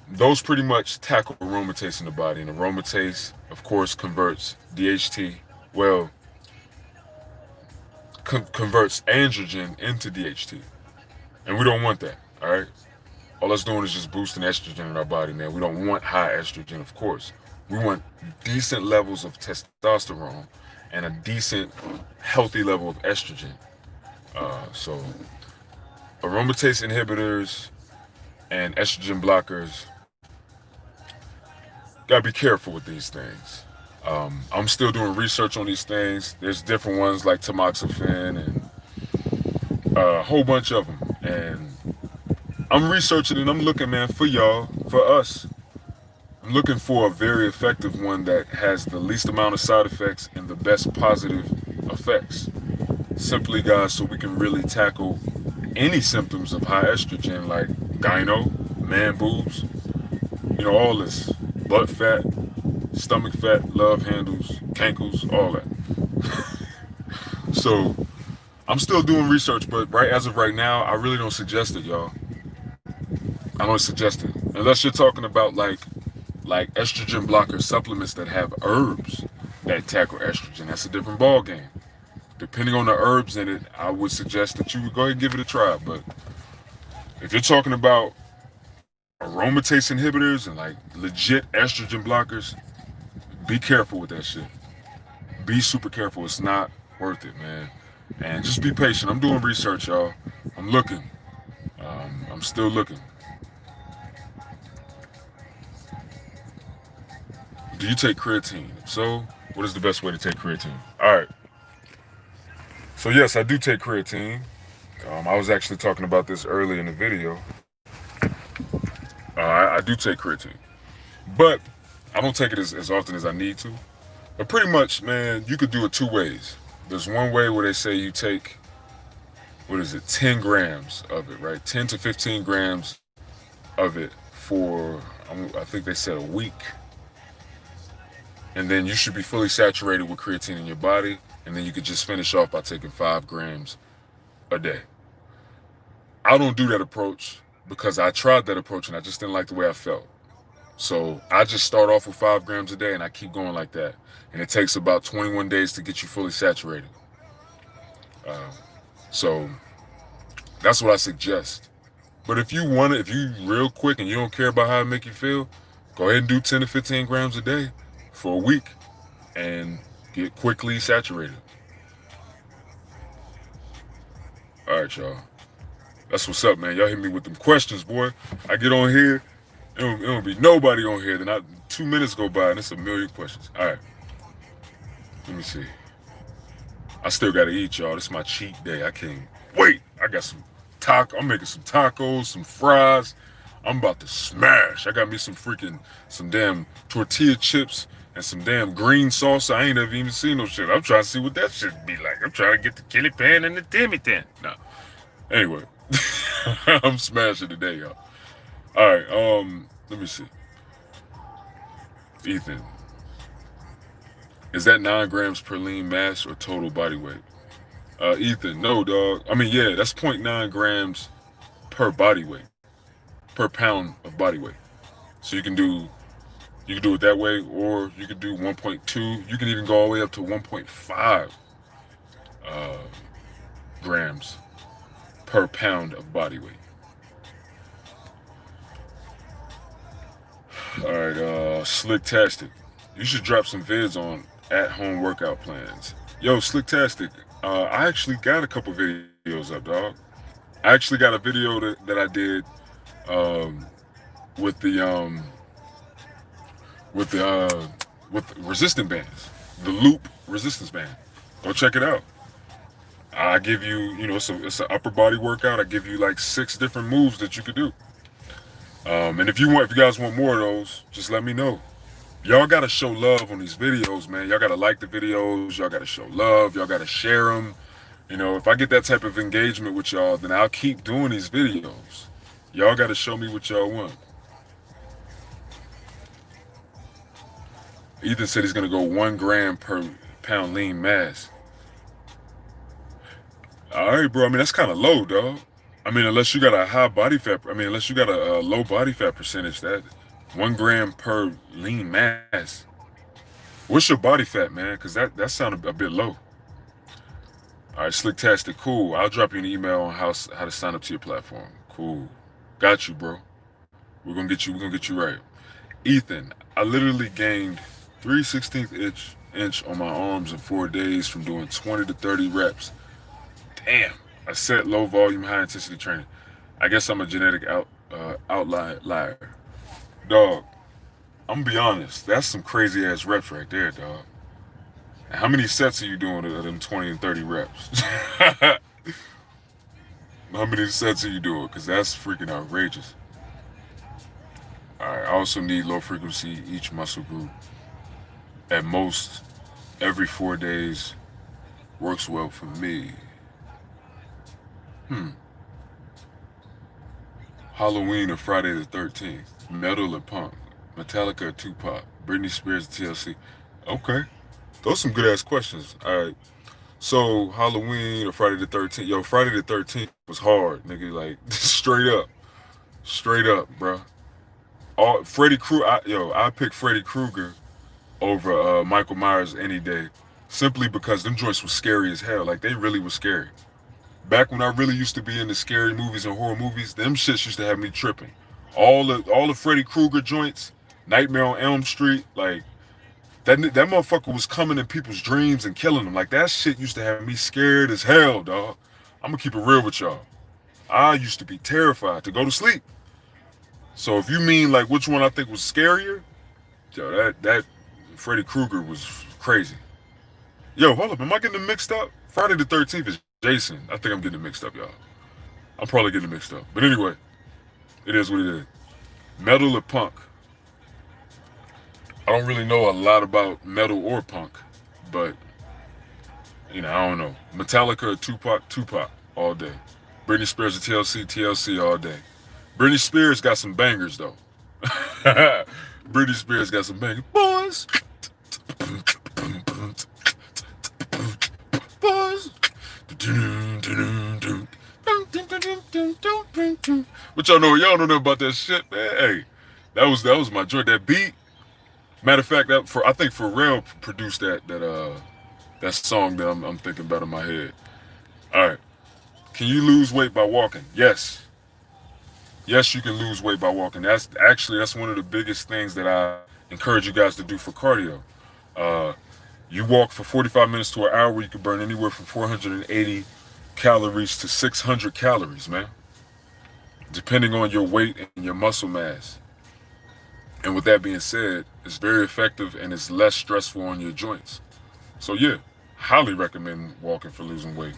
Speaker 1: Those pretty much tackle aromatase in the body, and aromatase, of course, converts DHT. Well, converts androgen into DHT, and we don't want that. All right. All that's doing is just boosting estrogen in our body, man. We don't want high estrogen, of course. We want decent levels of testosterone and a decent, healthy level of estrogen. So, aromatase inhibitors and estrogen blockers, gotta be careful with these things. I'm still doing research on these things. There's different ones like tamoxifen and a whole bunch of them. And I'm researching and I'm looking, man, for y'all, for us. I'm looking for a very effective one that has the least amount of side effects and the best positive effects. Simply, guys, so we can really tackle any symptoms of high estrogen like gyno, man boobs, all this. Butt fat, stomach fat, love handles, cankles, all that. So I'm still doing research, but as of right now, I really don't suggest it, y'all. I don't suggest it. Unless you're talking about like estrogen blocker supplements that have herbs that tackle estrogen. That's a different ball game. Depending on the herbs in it, I would suggest that you would go ahead and give it a try. But if you're talking about aromatase inhibitors and like legit estrogen blockers, be careful with that shit. Be super careful. It's not worth it, man. And just be patient. I'm doing research, y'all. I'm looking. I'm still looking. Do you take creatine? If so, what is the best way to take creatine? All right. So yes, I do take creatine. I was actually talking about this earlier in the video. I do take creatine, but I don't take it as often as I need to. But pretty much, man, you could do it two ways. There's one way where they say you take, 10 grams of it, right? 10 to 15 grams of it for, I think they said a week. And then you should be fully saturated with creatine in your body. And then you could just finish off by taking 5 grams a day. I don't do that approach because I tried that approach and I just didn't like the way I felt. So I just start off with 5 grams a day and I keep going like that. And it takes about 21 days to get you fully saturated. So that's what I suggest. But if you want it, if you real quick and you don't care about how it make you feel, go ahead and do 10 to 15 grams a day for a week and get quickly saturated. All right, y'all. That's what's up, man. Y'all hit me with them questions, boy. I get on here, it don't be nobody on here. Then 2 minutes go by and it's a million questions. All right. Let me see. I still gotta eat, y'all. This is my cheat day. I can't wait. I got some I'm making some tacos, some fries. I'm about to smash. I got me some damn tortilla chips and some damn green salsa. I ain't ever even seen no shit. I'm trying to see what that shit be like. I'm trying to get the chili pan and the Timmy tan. No. Anyway. I'm smashing today, y'all. All right, let me see. Ethan, is that 9 grams per lean mass or total body weight? Ethan, no, dog. I mean, yeah, that's 0.9 grams per body weight, per pound of body weight. So you can do it that way, or you can do 1.2. You can even go all the way up to 1.5 grams per pound of body weight. All right, Slicktastic. You should drop some vids on at-home workout plans. Yo, Slicktastic, I actually got a couple videos up, dog. I actually got a video that I did with the with the resistant bands, the loop resistance band. Go check it out. I give you, it's an upper body workout. I give you like 6 different moves that you could do. And if you guys want more of those, just let me know. Y'all gotta show love on these videos, man. Y'all gotta like the videos. Y'all gotta show love. Y'all gotta share them. If I get that type of engagement with y'all, then I'll keep doing these videos. Y'all gotta show me what y'all want. Ethan said he's gonna go 1 gram per pound lean mass. All right, bro. I mean, that's kind of low, dog. I mean, unless you got a high body fat. I mean, unless you got a low body fat percentage, that 1 gram per lean mass. What's your body fat, man? Because that sounded a bit low. All right, Slicktastic, cool. I'll drop you an email on how to sign up to your platform. Cool, got you, bro. We're gonna get you. We're gonna get you right. Ethan, I literally gained 3/16 inch on my arms in 4 days from doing 20 to 30 reps. Damn. I set low volume, high intensity training. I guess I'm a genetic outlier. Dog, I'm gonna be honest. That's some crazy ass reps right there, dog. And how many sets are you doing of them 20 and 30 reps? How many sets are you doing? Because that's freaking outrageous. All right, I also need low frequency each muscle group. At most, every 4 days works well for me. Halloween or Friday the 13th. Metal or punk. Metallica or Tupac. Britney Spears or TLC. Okay. Those some good ass questions. All right. So Halloween or Friday the 13th. Yo, Friday the 13th was hard, nigga. Like straight up. Straight up, bro. Freddy Krueger. I pick Freddy Krueger over Michael Myers any day. Simply because them joints were scary as hell. Like they really were scary. Back when I really used to be into scary movies and horror movies, them shits used to have me tripping. All the Freddy Krueger joints, Nightmare on Elm Street, like that motherfucker was coming in people's dreams and killing them. Like that shit used to have me scared as hell, dog. I'm gonna keep it real with y'all. I used to be terrified to go to sleep. So if you mean like which one I think was scarier, yo, that Freddy Krueger was crazy. Yo, hold up, am I getting them mixed up? Friday the 13th is Jason. I think I'm getting it mixed up, y'all. I'm probably getting it mixed up. But anyway, it is what it is. Metal or punk? I don't really know a lot about metal or punk, but I don't know. Metallica or Tupac? Tupac all day. Britney Spears or TLC? TLC all day. Britney Spears got some bangers though. Britney Spears got some bangers. Boys. Boys. But y'all know nothing about that shit, man. Hey, that was my joint. That beat. Matter of fact, I think Pharrell produced that song that I'm thinking about in my head. All right. Can you lose weight by walking? Yes. Yes, you can lose weight by walking. That's one of the biggest things that I encourage you guys to do for cardio. You walk for 45 minutes to an hour where you can burn anywhere from 480 calories to 600 calories, man. Depending on your weight and your muscle mass. And with that being said, it's very effective and it's less stressful on your joints. So yeah, highly recommend walking for losing weight.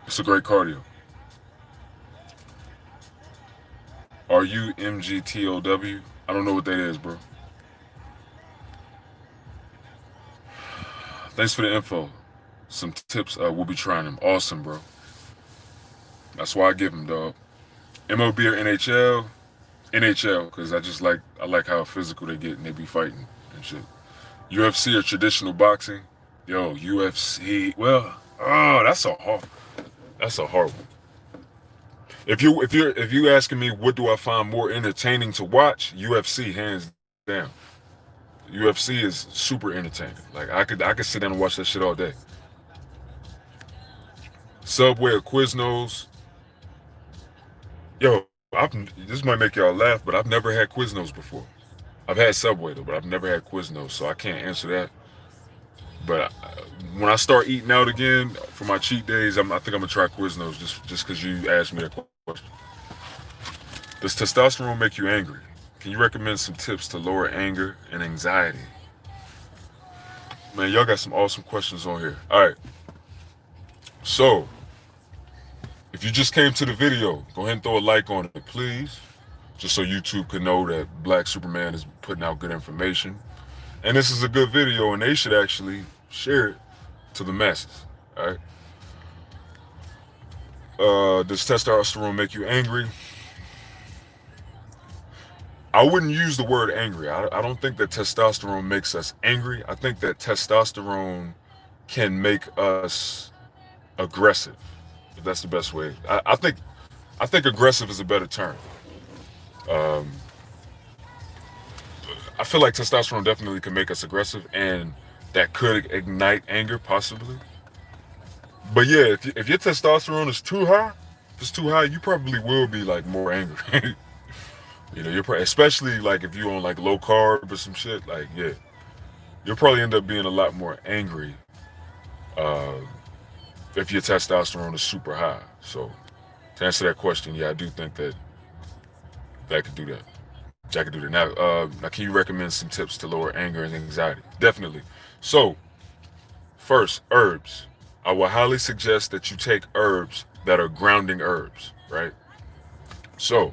Speaker 1: It's a great cardio. Are you MGTOW? I don't know what that is, bro. Thanks for the info. Some tips, we'll be trying them. Awesome, bro. That's why I give them, dog. MLB or NHL? NHL, because I like how physical they get and they be fighting and shit. UFC or traditional boxing? Yo, UFC. Well, that's a hard one. If you asking me what do I find more entertaining to watch, UFC hands down. UFC is super entertaining. Like I could sit down and watch that shit all day. Subway or Quiznos? Yo, this might make y'all laugh, but I've never had Quiznos before. I've had Subway though, but I've never had Quiznos, so I can't answer that. But when I start eating out again for my cheat days, I think I'm gonna try Quiznos just because you asked me that question. Does testosterone make you angry? Can you recommend some tips to lower anger and anxiety? Man, y'all got some awesome questions on here. All right. So, if you just came to the video, go ahead and throw a like on it, please. Just so YouTube can know that Black Superman is putting out good information. And this is a good video, and they should actually share it to the masses. All right. Does testosterone make you angry? I wouldn't use the word angry. I don't think that testosterone makes us angry. I think that testosterone can make us aggressive, if that's the best way. I think aggressive is a better term. Um, I feel like testosterone definitely can make us aggressive, and that could ignite anger possibly. But yeah, if your testosterone is too high, if it's too high, you probably will be like more angry. You're especially like if you on like low carb or some shit. Like yeah, you'll probably end up being a lot more angry uh, if your testosterone is super high. So to answer that question, yeah, I do think that that could do that. That could do that. Now, can you recommend some tips to lower anger and anxiety? Definitely. So first, herbs. I will highly suggest that you take herbs that are grounding herbs, right? So,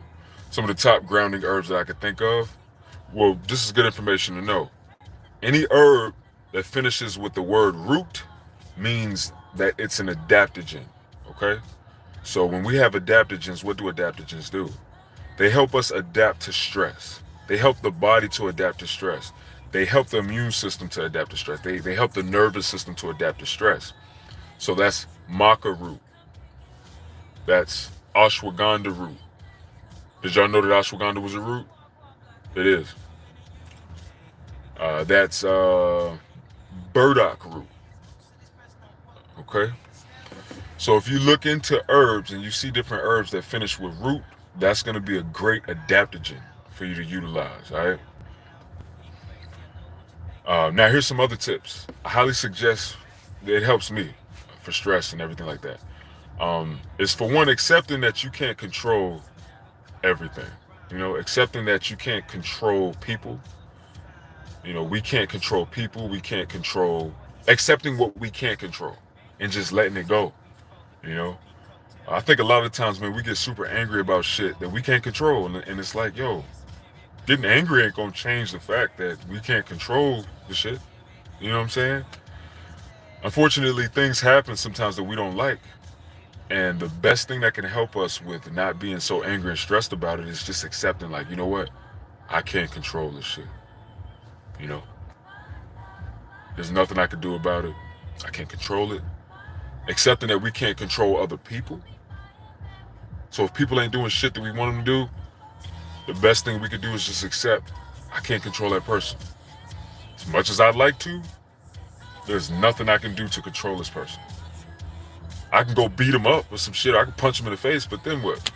Speaker 1: some of the top grounding herbs that I could think of. Well, this is good information to know. Any herb that finishes with the word root means that it's an adaptogen, okay? So, when we have adaptogens, what do adaptogens do? They help us adapt to stress. They help the body to adapt to stress. They help the immune system to adapt to stress. They help the nervous system to adapt to stress. So that's maca root. That's ashwagandha root. Did y'all know that ashwagandha was a root? It is. That's burdock root. Okay. So if you look into herbs and you see different herbs that finish with root, that's going to be a great adaptogen for you to utilize. All right. Now here's some other tips. I highly suggest it helps me for stress and everything like that. Is for one, accepting that you can't control everything. Accepting that you can't control people. We can't control people. We can't control accepting what we can't control and just letting it go. You know, I think a lot of the times, man, we get super angry about shit that we can't control, and it's like, yo, getting angry ain't gonna change the fact that we can't control the shit. You know what I'm saying? Unfortunately, things happen sometimes that we don't like. And the best thing that can help us with not being so angry and stressed about it is just accepting, like, you know what? I can't control this shit. You know, there's nothing I can do about it. I can't control it. Accepting that we can't control other people. So if people ain't doing shit that we want them to do, the best thing we could do is just accept I can't control that person. As much as I'd like to, there's nothing I can do to control this person. I can go beat him up with some shit. I can punch him in the face, but then what?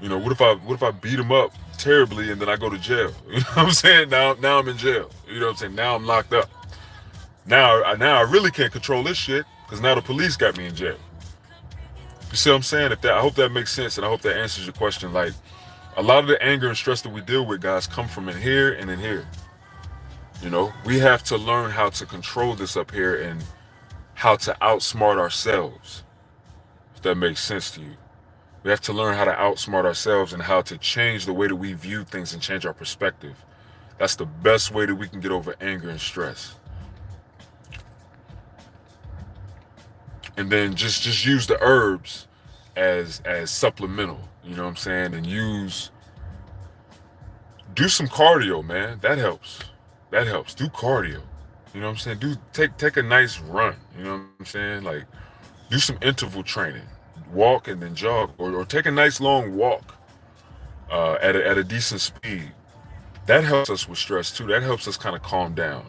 Speaker 1: What if I beat him up terribly and then I go to jail? You know what I'm saying? Now I'm in jail. You know what I'm saying? Now I'm locked up. Now I really can't control this shit because now the police got me in jail. You see what I'm saying? I hope that makes sense, and I hope that answers your question. Like, a lot of the anger and stress that we deal with, guys, come from in here and in here. We have to learn how to control this up here and how to outsmart ourselves, if that makes sense to you. We have to learn how to outsmart ourselves and how to change the way that we view things and change our perspective. That's the best way that we can get over anger and stress. And then just use the herbs as supplemental, you know what I'm saying? And do some cardio, man. That helps. That helps. Do cardio. You know what I'm saying? Take a nice run, you know what I'm saying? Like, do some interval training. Walk and then jog, or take a nice long walk at a decent speed. That helps us with stress too. That helps us kind of calm down.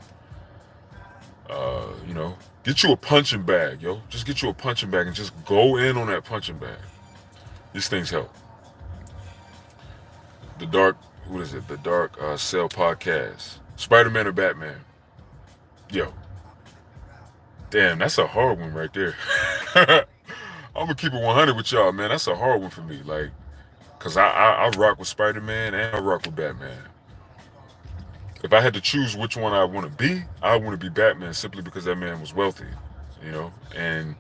Speaker 1: Get you a punching bag, yo. Just get you a punching bag and just go in on that punching bag. These things help. What is it? The Dark Cell Podcast. Spider-Man or Batman? Yo. Damn, that's a hard one right there. I'm gonna keep it 100 with y'all, man. That's a hard one for me. Like, Cause I rock with Spider-Man and I rock with Batman. If I had to choose which one I want to be, I want to be Batman simply because that man was wealthy, you know, and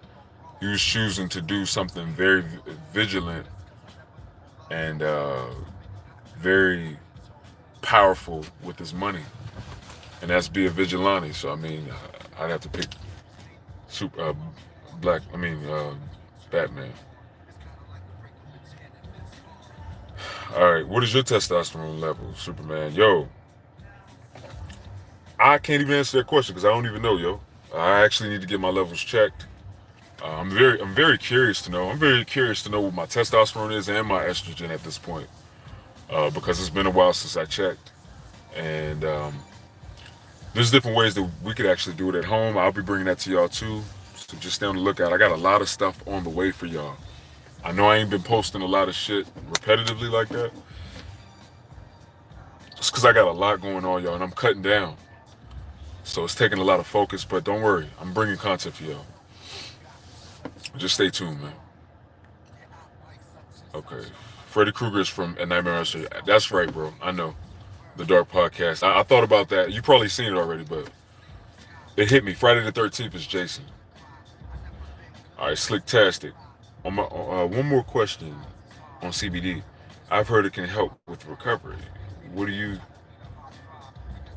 Speaker 1: he was choosing to do something very vigilant and very powerful with his money, and that's be a vigilante. So I mean, I'd have to pick super black. I mean, Batman. All right, what is your testosterone level, Superman? Yo, I can't even answer that question because I don't even know, yo. I actually need to get my levels checked. I'm very curious to know. I'm very curious to know what my testosterone is and my estrogen at this point, because it's been a while since I checked, and there's different ways that we could actually do it at home. I'll be bringing that to y'all too. So just stay on the lookout. I got a lot of stuff on the way for y'all. I know I ain't been posting a lot of shit repetitively like that. It's because I got a lot going on, y'all, and I'm cutting down. So it's taking a lot of focus, but don't worry. I'm bringing content for y'all. Just stay tuned, man. Okay. Freddy Krueger is from A Nightmare on Elm Street. That's right, bro. I know. The Dark Podcast. I thought about that. You probably seen it already, but it hit me. Friday the 13th is Jason. All right, Slicktastic. One more question on CBD. I've heard it can help with recovery. What do you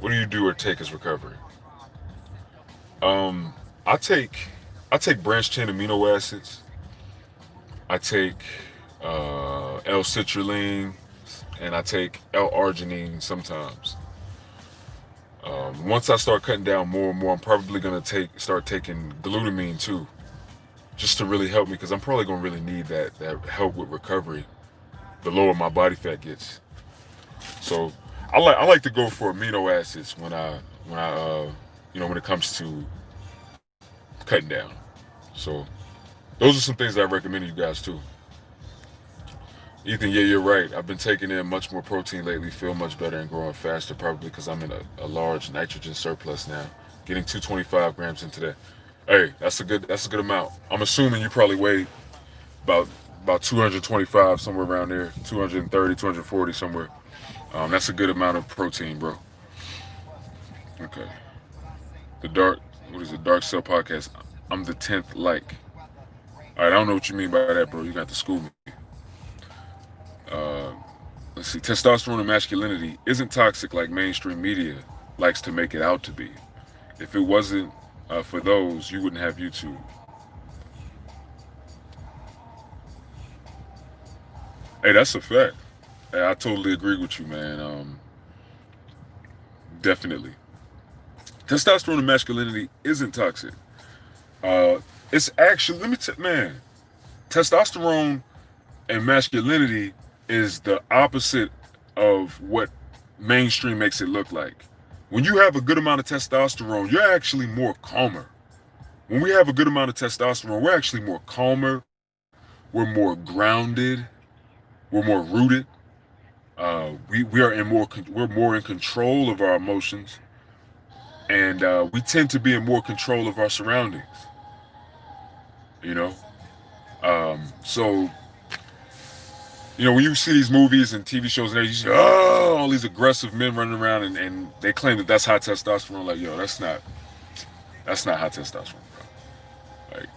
Speaker 1: What do you do or take as recovery? Um, I take I take branched chain amino acids. I take L-citrulline, and I take L-arginine sometimes. Once I start cutting down more and more, I'm probably gonna start taking glutamine too, just to really help me, because I'm probably gonna really need that help with recovery. The lower my body fat gets, so I like to go for amino acids when when it comes to cutting down. So those are some things that I recommend to you guys too. Ethan, yeah, you're right. I've been taking in much more protein lately, feel much better and growing faster, probably because I'm in a large nitrogen surplus now. Getting 225 grams into that. Hey, that's a good amount. I'm assuming you probably weigh about about 225, somewhere around there, 230, 240 somewhere. That's a good amount of protein, bro. Okay. The dark, what is it? Dark Cell Podcast. I'm the 10th like. All right, I don't know what you mean by that, bro. You got to school me. Uh, let's see. Testosterone and masculinity isn't toxic like mainstream media likes to make it out to be. If it wasn't for those, you wouldn't have YouTube. Hey, that's a fact. Hey, I totally agree with you, man. Definitely. Testosterone and masculinity isn't toxic. Uh, it's actually, man, testosterone and masculinity is the opposite of what mainstream makes it look like. When you have a good amount of testosterone, you're actually more calmer. When we have a good amount of testosterone, we're actually more calmer. We're more grounded. We're more rooted. We are in more. We're more in control of our emotions, and we tend to be in more control of our surroundings. You know, so when you see these movies and TV shows and you see all these aggressive men running around and they claim that that's high testosterone. Like, yo, that's not high testosterone, bro. Like,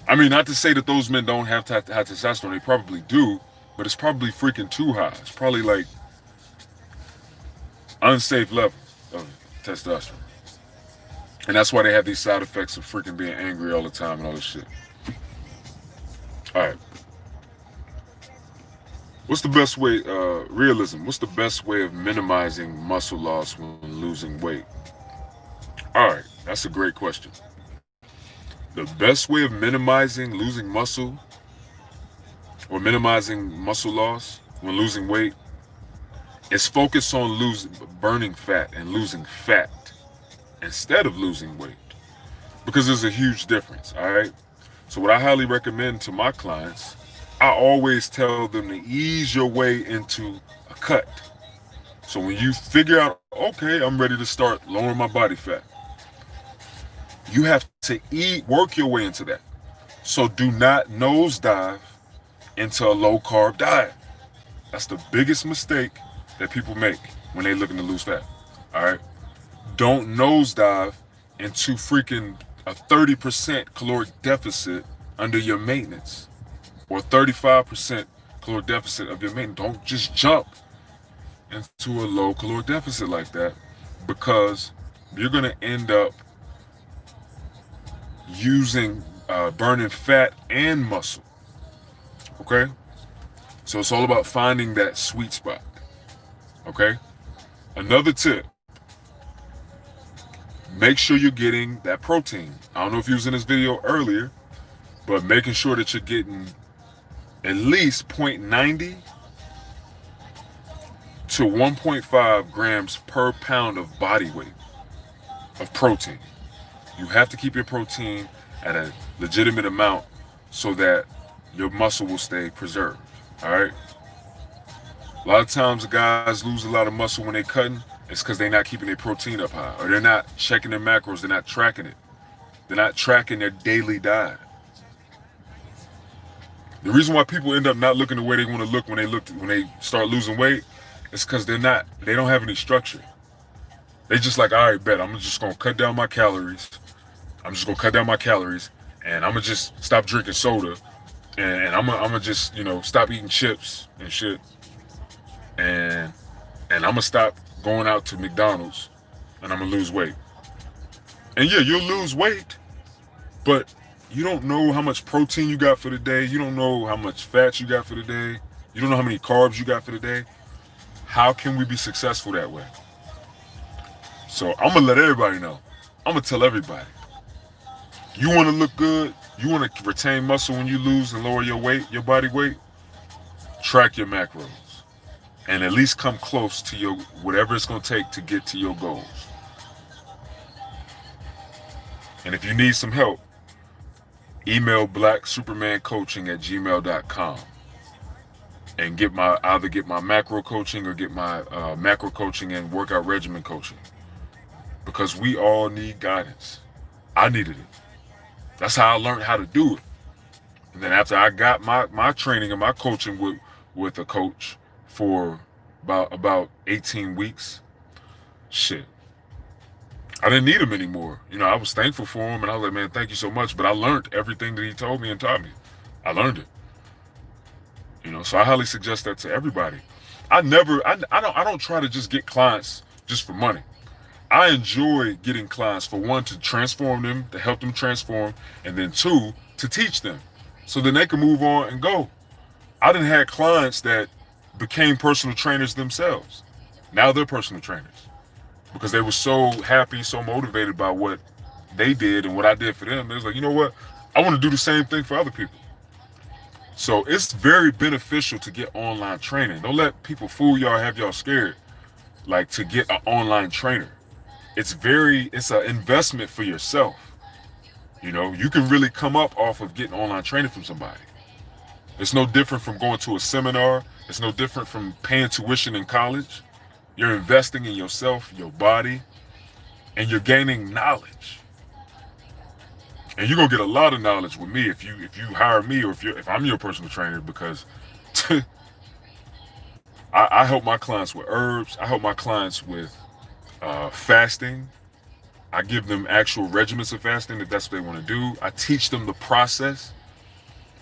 Speaker 1: I mean, not to say that those men don't have high testosterone. They probably do, but it's probably freaking too high. It's probably like unsafe level of testosterone, and that's why they have these side effects of freaking being angry all the time and all this shit. All right. What's the best way, realism, what's the best way of minimizing muscle loss when losing weight? All right, that's a great question. The best way of minimizing losing muscle or minimizing muscle loss when losing weight is focus on burning fat and losing fat instead of losing weight, because there's a huge difference, all right? So what I highly recommend to my clients, I always tell them to ease your way into a cut. So when you figure out, okay, I'm ready to start lowering my body fat, you have to work your way into that. So do not nosedive into a low carb diet. That's the biggest mistake that people make when they're looking to lose fat. All right. Don't nosedive into freaking a 30% caloric deficit under your maintenance, or 35% caloric deficit of your maintenance. Don't just jump into a low caloric deficit like that, because you're going to end up burning fat and muscle. Okay? So it's all about finding that sweet spot. Okay? Another tip, make sure you're getting that protein. I don't know if you was in this video earlier, but making sure that you're getting at least 0.90 to 1.5 grams per pound of body weight of protein. You have to keep your protein at a legitimate amount so that your muscle will stay preserved. All right? A lot of times the guys lose a lot of muscle when they're cutting. It's because they're not keeping their protein up high, or they're not checking their macros. They're not tracking it. They're not tracking their daily diet. The reason why people end up not looking the way they want to look when they start losing weight is because they don't have any structure. They just like, all right, bet I'm just gonna cut down my calories. I'm just gonna cut down my calories, and I'm gonna just stop drinking soda, and I'm gonna just stop eating chips and shit, and I'm gonna stop going out to McDonald's, and I'm gonna lose weight. And yeah, you'll lose weight, but you don't know how much protein you got for the day. You don't know how much fat you got for the day. You don't know how many carbs you got for the day. How can we be successful that way? So I'm gonna let everybody know. I'm gonna tell everybody. You wanna look good, you wanna retain muscle when you lose and lower your weight, your body weight, track your macros. And at least come close to your whatever it's gonna take to get to your goals. And if you need some help, email blacksupermancoaching@gmail.com and either get my macro coaching or get my macro coaching and workout regimen coaching. Because we all need guidance. I needed it. That's how I learned how to do it. And then after I got my training and my coaching with a coach for about 18 weeks, shit, I didn't need him anymore. I was thankful for him, and I was like, man, thank you so much. But I learned everything that he told me and taught me. I learned it. So I highly suggest that to everybody. I don't try to just get clients just for money. I enjoy getting clients for one, to transform them, to help them transform, and then two, to teach them so then they can move on and go. I done had clients that became personal trainers themselves. Now they're personal trainers because they were so happy, so motivated by what they did and what I did for them. They was like, you know what? I want to do the same thing for other people. So it's very beneficial to get online training. Don't let people fool y'all, have y'all scared, like, to get an online trainer. It's an investment for yourself. You can really come up off of getting online training from somebody. It's no different from going to a seminar. It's no different from paying tuition in college. You're investing in yourself, your body, and you're gaining knowledge. And you're gonna get a lot of knowledge with me if you hire me, or if I'm your personal trainer, because I help my clients with herbs. I help my clients with fasting. I give them actual regimens of fasting if that's what they want to do. I teach them the process.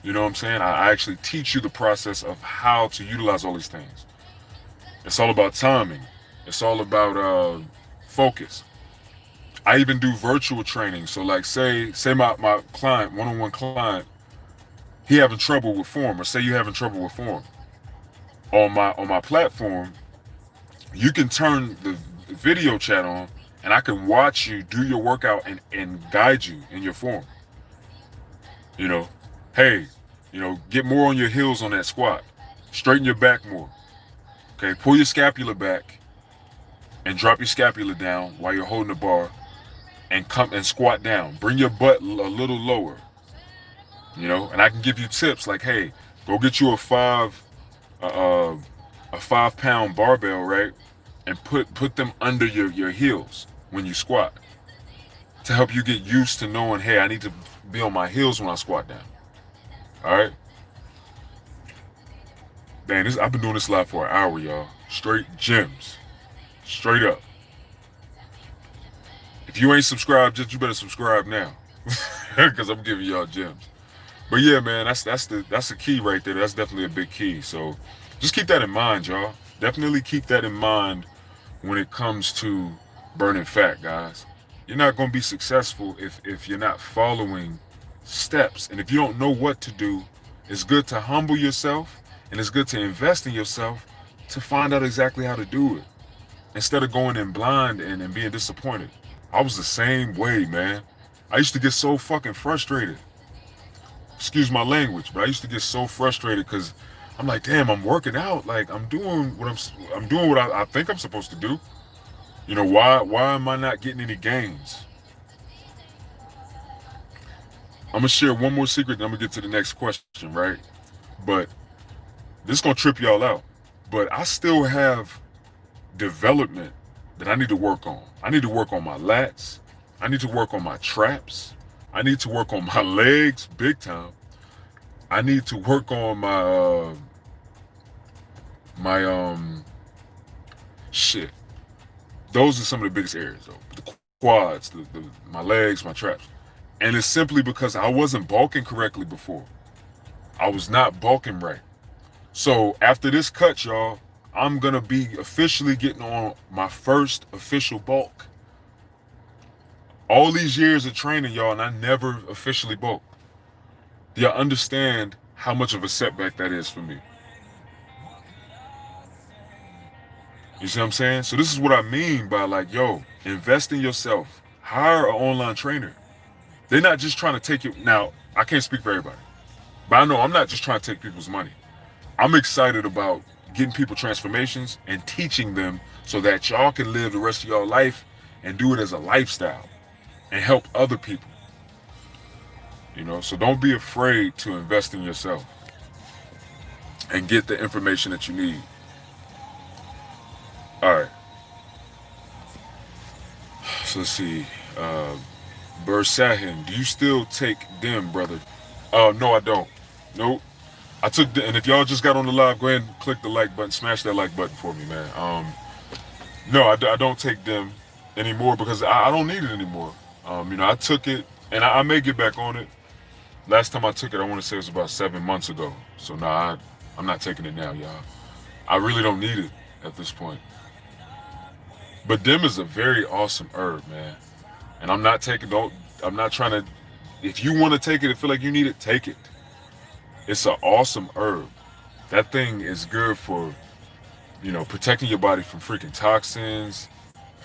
Speaker 1: You know what I'm saying? I actually teach you the process of how to utilize all these things. It's all about timing. It's all about focus. I even do virtual training. So like say my client, one-on-one client, he having trouble with form, or say you having trouble with form. On my platform, you can turn the video chat on, and I can watch you do your workout and guide you in your form. Hey, get more on your heels on that squat. Straighten your back more. Okay, pull your scapula back and drop your scapula down while you're holding the bar, and come and squat down. Bring your butt a little lower. And I can give you tips like, hey, go get you a 5-pound barbell, right? And put them under your heels when you squat, to help you get used to knowing, hey, I need to be on my heels when I squat down. All right? Man, I've been doing this live for an hour, y'all. Straight gems. Straight up. If you ain't subscribed, just you better subscribe now, because I'm giving y'all gems. But yeah, man, that's the key right there. That's definitely a big key. So just keep that in mind, y'all. Definitely keep that in mind when it comes to burning fat, guys. You're not gonna be successful if you're not following steps. And if you don't know what to do, it's good to humble yourself and it's good to invest in yourself to find out exactly how to do it. Instead of going in blind and being disappointed. I was the same way, man. I used to get so fucking frustrated. Excuse my language, but I used to get so frustrated because I'm like, damn, I'm working out. Like I'm doing what I'm doing what I think I'm supposed to do. You know, why am I not getting any gains? I'm gonna share one more secret and I'm gonna get to the next question, right? But this is gonna trip y'all out. But I still have development that I need to work on. I need to work on my lats. I need to work on my traps. I need to work on my legs big time. I need to work on my shit. Those are some of the biggest areas though. The quads, my legs, my traps. And it's simply because I wasn't bulking correctly before. I was not bulking right. So after this cut, y'all, I'm gonna be officially getting on my first official bulk. All these years of training, y'all, and I never officially bulked. Do y'all understand how much of a setback that is for me? You see what I'm saying? So this is what I mean by like, yo, invest in yourself. Hire an online trainer. They're not just trying to take you. Now, I can't speak for everybody, but I know I'm not just trying to take people's money. I'm excited about getting people transformations and teaching them so that y'all can live the rest of your life and do it as a lifestyle and help other people. You know, so don't be afraid to invest in yourself and get the information that you need. All right. So let's see. Bursahin, do you still take them, brother? No, I don't. Nope. I took the, and if y'all just got on the live, go ahead and click the like button, smash that like button for me, man. No, I don't take them anymore because I don't need it anymore. You know, I took it, and I may get back on it. Last time I took it, I want to say it was about 7 months ago. So nah, I'm not taking it now, y'all. I really don't need it at this point. But them is a very awesome herb, man. And I'm not taking, don't, I'm not trying to, if you want to take it and feel like you need it, take it. It's an awesome herb. That thing is good for, you know, protecting your body from freaking toxins,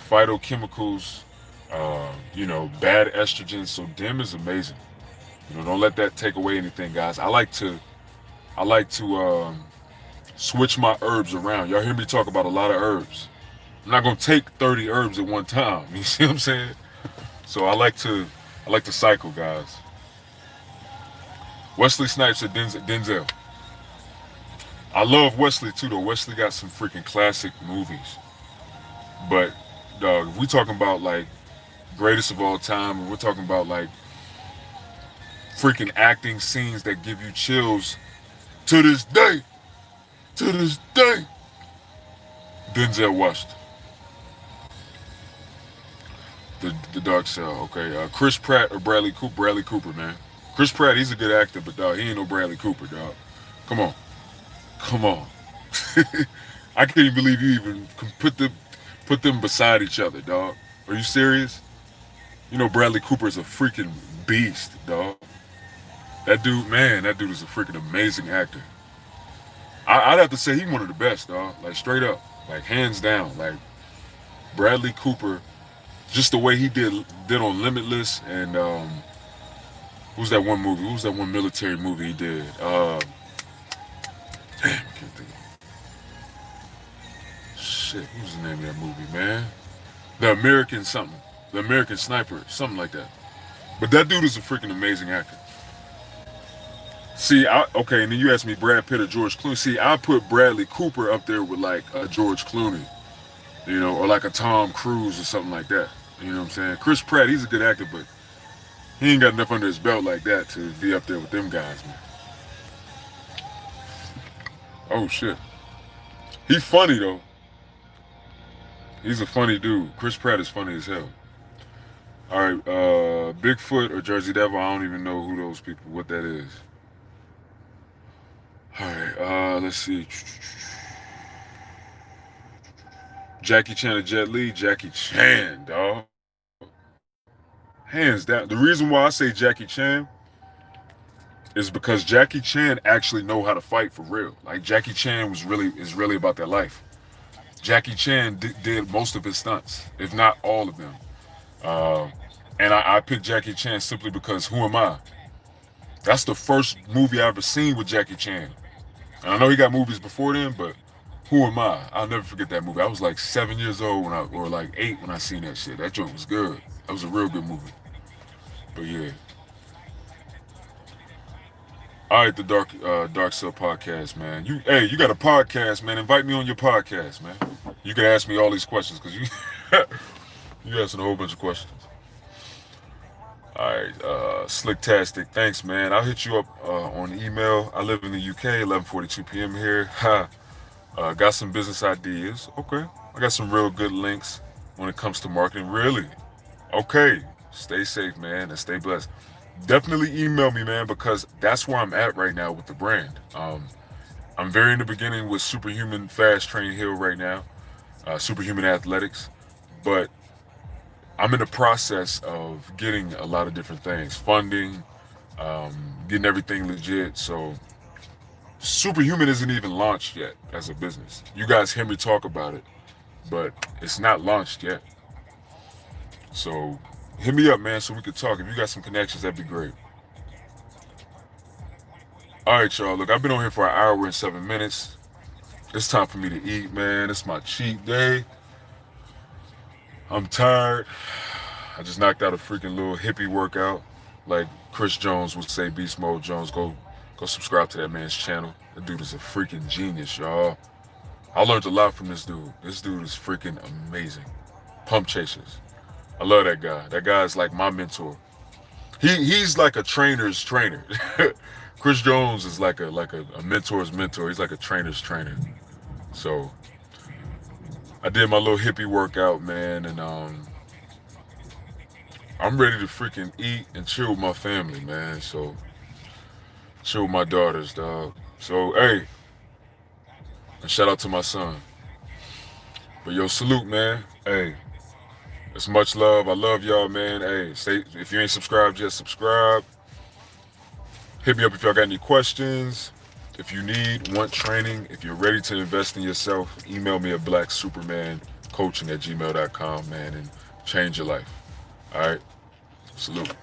Speaker 1: phytochemicals, you know, bad estrogens. So dim is amazing. You know, don't let that take away anything, guys. I like to switch my herbs around. Y'all hear me talk about a lot of herbs. I'm not gonna take 30 herbs at one time. You see what I'm saying? So I like to cycle, guys. Wesley Snipes at Denzel. I love Wesley too, though. Wesley got some freaking classic movies. But dog, if we talking about like greatest of all time, and we're talking about like freaking acting scenes that give you chills to this day, to this day, Denzel Washington. The Dark Cell, okay. Chris Pratt or Bradley Cooper? Bradley Cooper, man. Chris Pratt, he's a good actor, but dog, he ain't no Bradley Cooper, dog. Come on, come on. I can't even believe you even put them beside each other, dog. Are you serious? You know Bradley Cooper is a freaking beast, dog. That dude, man, that dude is a freaking amazing actor. I'd have to say he's one of the best, dog. Like straight up, like hands down. Like Bradley Cooper, just the way he did on Limitless and who's that one movie? Who's that one military movie he did? Damn, I can't think of it. Shit, what was the name of that movie, man? The American something. The American Sniper, something like that. But that dude is a freaking amazing actor. See, okay, and then you asked me Brad Pitt or George Clooney. See, I put Bradley Cooper up there with like a George Clooney, you know, or like a Tom Cruise or something like that. You know what I'm saying? Chris Pratt, he's a good actor, but he ain't got enough under his belt like that to be up there with them guys, man. Oh shit. He funny though. He's a funny dude. Chris Pratt is funny as hell. All right, Bigfoot or Jersey Devil. I don't even know who those people. What that is. All right, let's see. Jackie Chan or Jet Li? Jackie Chan, dog. Hands down. The reason why I say Jackie Chan is because Jackie Chan actually know how to fight for real. Like Jackie Chan is really about their life. Jackie Chan did most of his stunts, if not all of them. Uh, and I picked Jackie Chan simply because who am I? That's the first movie I ever seen with Jackie Chan. And I know he got movies before then, but who am I? I'll never forget that movie. I was like 7 years old or like 8 when I seen that shit. That joint was good. That was a real good movie. But yeah. All right, the Dark Cell podcast, man. You got a podcast, man. Invite me on your podcast, man. You can ask me all these questions because you you asking a whole bunch of questions. All right, Slicktastic. Thanks, man. I'll hit you up on email. I live in the UK, 11:42 p.m. here. Ha. Got some business ideas. Okay. I got some real good links when it comes to marketing. Really? Okay. Stay safe, man, and stay blessed. Definitely email me, man, because that's where I'm at right now with the brand. I'm very in the beginning with Superhuman Fast Train Hill right now, Superhuman Athletics, but I'm in the process of getting a lot of different things, funding, getting everything legit. So Superhuman isn't even launched yet as a business. You guys hear me talk about it, but it's not launched yet. So hit me up, man, so we could talk. If you got some connections, that'd be great. All right, y'all. Look, I've been on here for an hour and 7 minutes. It's time for me to eat, man. It's my cheat day. I'm tired. I just knocked out a freaking little hippie workout. Like Chris Jones would say, Beast Mode Jones. Go subscribe to that man's channel. That dude is a freaking genius, y'all. I learned a lot from this dude. This dude is freaking amazing. Pump chasers. I love that guy. That guy's like my mentor. He's like a trainer's trainer. Chris Jones is like a mentor's mentor. He's like a trainer's trainer. So I did my little hippie workout, man, and I'm ready to freaking eat and chill with my family, man. So chill with my daughters, dog. So hey, and shout out to my son. But yo, salute, man. Hey, it's much love. I love y'all, man. Hey, stay. If you ain't subscribed yet, subscribe. Hit me up if y'all got any questions. If you want training, if you're ready to invest in yourself, email me at blacksupermancoaching@gmail.com, man, and change your life. All right? Salute.